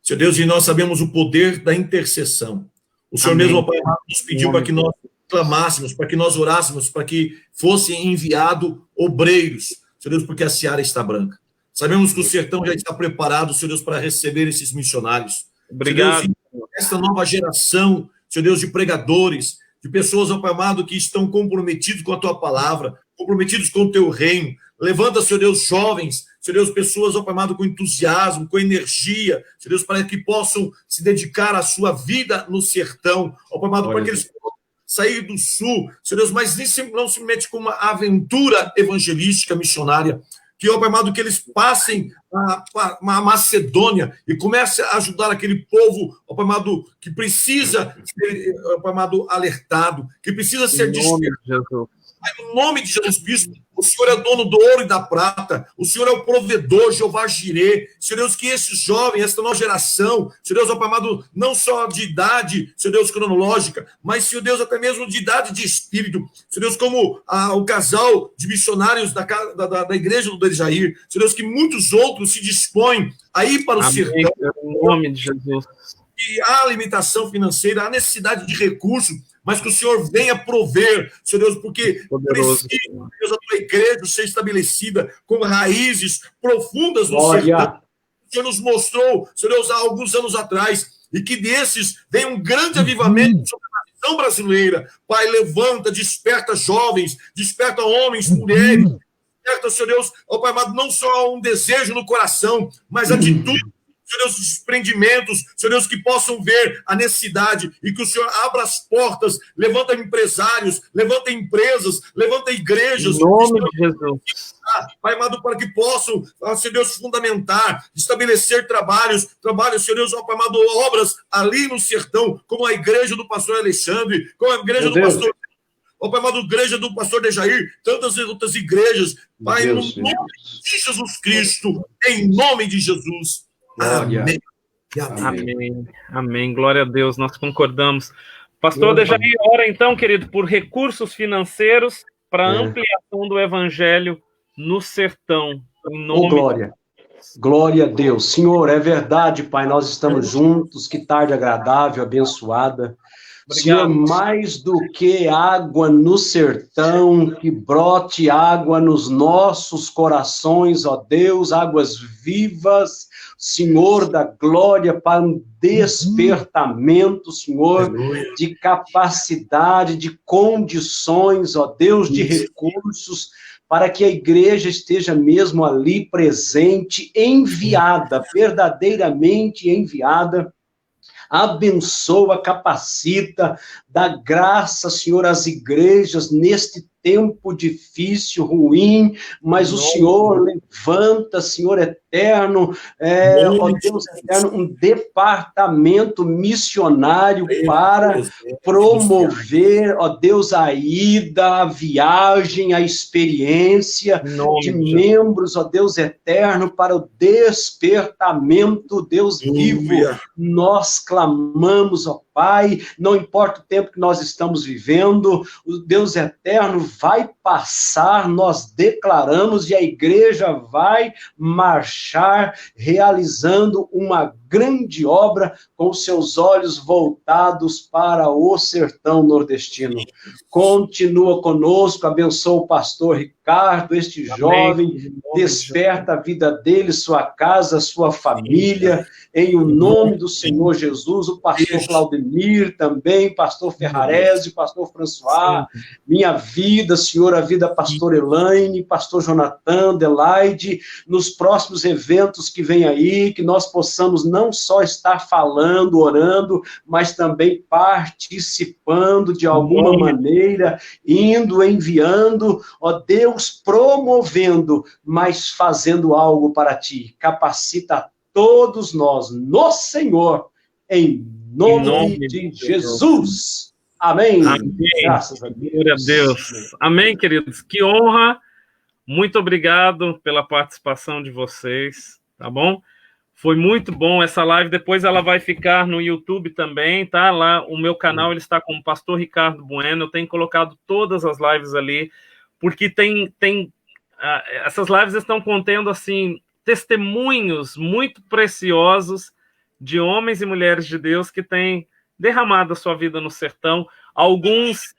Senhor Deus, e nós sabemos o poder da intercessão. O Senhor mesmo, Pai, nos pediu para que nós clamássemos, para que nós orássemos, para que fossem enviados obreiros, Senhor Deus, porque a seara está branca. Sabemos que o sertão já está preparado, Senhor Deus, para receber esses missionários. Obrigado. Senhor Deus, esta nova geração, Senhor Deus, de pregadores, de pessoas, ó Pai amado, que estão comprometidos com a tua palavra, comprometidos com o teu reino. Levanta, Senhor Deus, jovens, Senhor Deus, pessoas, ó Pai amado, com entusiasmo, com energia, Senhor Deus, para que possam se dedicar à sua vida no sertão, ó Pai amado, para que eles possam sair do sul, Senhor Deus, mas nem sempre não se mete com uma aventura evangelística, missionária, que, ó Pai amado, que eles passem a Macedônia e comecem a ajudar aquele povo, ó Pai amado, que precisa ser, ó Pai amado, alertado, que precisa ser despertado. No nome de Jesus Cristo, o Senhor é dono do ouro e da prata, o Senhor é o provedor, Jeová Jirê. Senhor Deus, que esses jovens, esta nova geração, Senhor Deus, ó Pai amado, não só de idade, Senhor Deus, cronológica, mas, Senhor Deus, até mesmo de idade de espírito, Senhor Deus, como o casal de missionários da igreja do Dejair, Senhor Deus, que muitos outros se dispõem a ir para o sertão. Em nome de Jesus. E há limitação financeira, há necessidade de recursos, mas que o Senhor venha prover, Senhor Deus, porque poderoso, precisa, Deus, a tua igreja ser estabelecida com raízes profundas no sertão. O Senhor nos mostrou, Senhor Deus, há alguns anos atrás, e que desses vem um grande avivamento sobre a nação brasileira. Pai, levanta, desperta jovens, desperta homens, mulheres, desperta, Senhor Deus, ó Pai amado, não só um desejo no coração, mas atitude, Senhor Deus, desprendimentos, Senhor Deus, que possam ver a necessidade e que o Senhor abra as portas, levanta empresários, levanta empresas, levanta igrejas. Em nome de Jesus. Pai amado, para que possam, Senhor Deus, fundamentar, estabelecer trabalhos, Senhor Deus, Pai amado, obras ali no sertão, como a igreja do pastor Alexandre, como a igreja do pastor ó Pai amado, igreja do pastor Dejair, tantas outras igrejas, Pai, no nome de Jesus Cristo, em nome de Jesus. Glória. Amém. Amém. Amém. Glória a Deus, nós concordamos. Pastor Dejair, ora então, querido, por recursos financeiros para ampliação do evangelho no sertão. Em nome glória. Glória a Deus. Senhor, é verdade, Pai, nós estamos juntos, que tarde agradável, abençoada. Obrigado. Senhor, mais do que água no sertão, que brote água nos nossos corações, ó Deus, águas vivas, Senhor da glória, para um despertamento, Senhor, de capacidade, de condições, ó Deus, de recursos, para que a igreja esteja mesmo ali presente, enviada, verdadeiramente enviada. Abençoa, capacita, dá graça, Senhor, às igrejas neste tempo difícil, ruim, mas o Senhor levanta, Senhor eterno, ó Deus eterno, um departamento missionário para promover, ó Deus, a ida, a viagem, a experiência de membros, ó Deus eterno, para o despertamento, Deus vivo. Nós clamamos, ó Pai, não importa o tempo que nós estamos vivendo, o Deus eterno vai passar, nós declaramos, e a igreja vai marchar, realizando uma grande obra, com seus olhos voltados para o sertão nordestino. Continua conosco, abençoa o pastor Ricardo, este jovem, desperta a vida dele, sua casa, sua família, em o nome do Senhor Jesus, o pastor Claudemir também, pastor Ferrarese, pastor François, minha vida, Senhor, a vida pastor Elaine, pastor Jonathan, Adelaide, nos próximos eventos que vem aí, que nós possamos não só estar falando, orando, mas também participando de alguma maneira, indo, enviando, ó Deus, promovendo, mas fazendo algo para ti. Capacita todos nós, no Senhor, em nome de Jesus. Amém. Amém. Graças a Deus. Glória a Deus. Amém, queridos. Que honra. Muito obrigado pela participação de vocês, tá bom? Foi muito bom essa live. Depois ela vai ficar no YouTube também, tá? Lá o meu canal ele está com o pastor Ricardo Bueno. Eu tenho colocado todas as lives ali, porque essas lives estão contendo assim testemunhos muito preciosos de homens e mulheres de Deus que têm derramado a sua vida no sertão. Alguns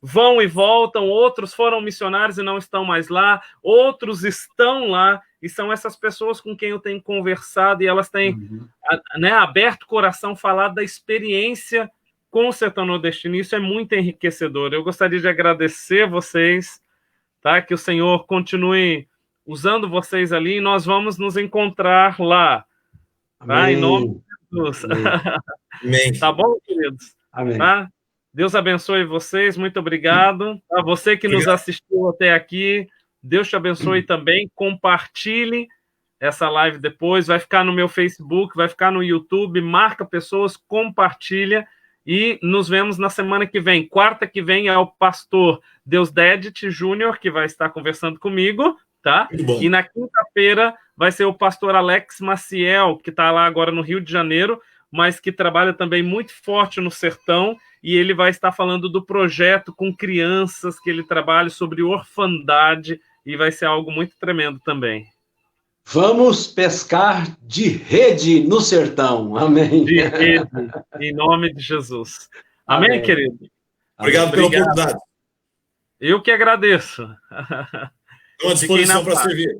vão e voltam, outros foram missionários e não estão mais lá, outros estão lá, e são essas pessoas com quem eu tenho conversado, e elas têm aberto o coração, falado da experiência com o sertão nordestino. Isso é muito enriquecedor. Eu gostaria de agradecer vocês, tá? Que o Senhor continue usando vocês ali, e nós vamos nos encontrar lá. Tá? Em nome de Jesus. Amém. Tá bom, queridos? Amém. Tá? Deus abençoe vocês, muito obrigado. A você que nos assistiu até aqui, Deus te abençoe também. Compartilhe essa live depois, vai ficar no meu Facebook, vai ficar no YouTube, marca pessoas, compartilha, e nos vemos na semana que vem. Quarta que vem é o pastor Deusdedit Júnior, que vai estar conversando comigo, tá? E na quinta-feira vai ser o pastor Alex Maciel, que está lá agora no Rio de Janeiro, mas que trabalha também muito forte no sertão, e ele vai estar falando do projeto com crianças que ele trabalha sobre orfandade, e vai ser algo muito tremendo também. Vamos pescar de rede no sertão. Amém. De rede, em nome de Jesus. Amém, Amém. querido? Obrigado pela oportunidade. Eu que agradeço. Estou à disposição para servir.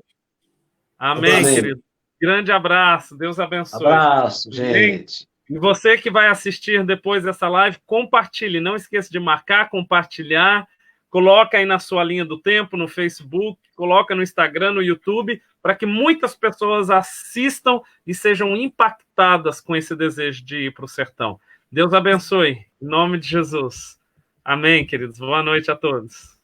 Amém, Amém, querido. Grande abraço. Deus abençoe. Abraço, gente. E você que vai assistir depois dessa live, compartilhe. Não esqueça de marcar, compartilhar. Coloca aí na sua linha do tempo, no Facebook, coloca no Instagram, no YouTube, para que muitas pessoas assistam e sejam impactadas com esse desejo de ir para o sertão. Deus abençoe. Em nome de Jesus. Amém, queridos. Boa noite a todos.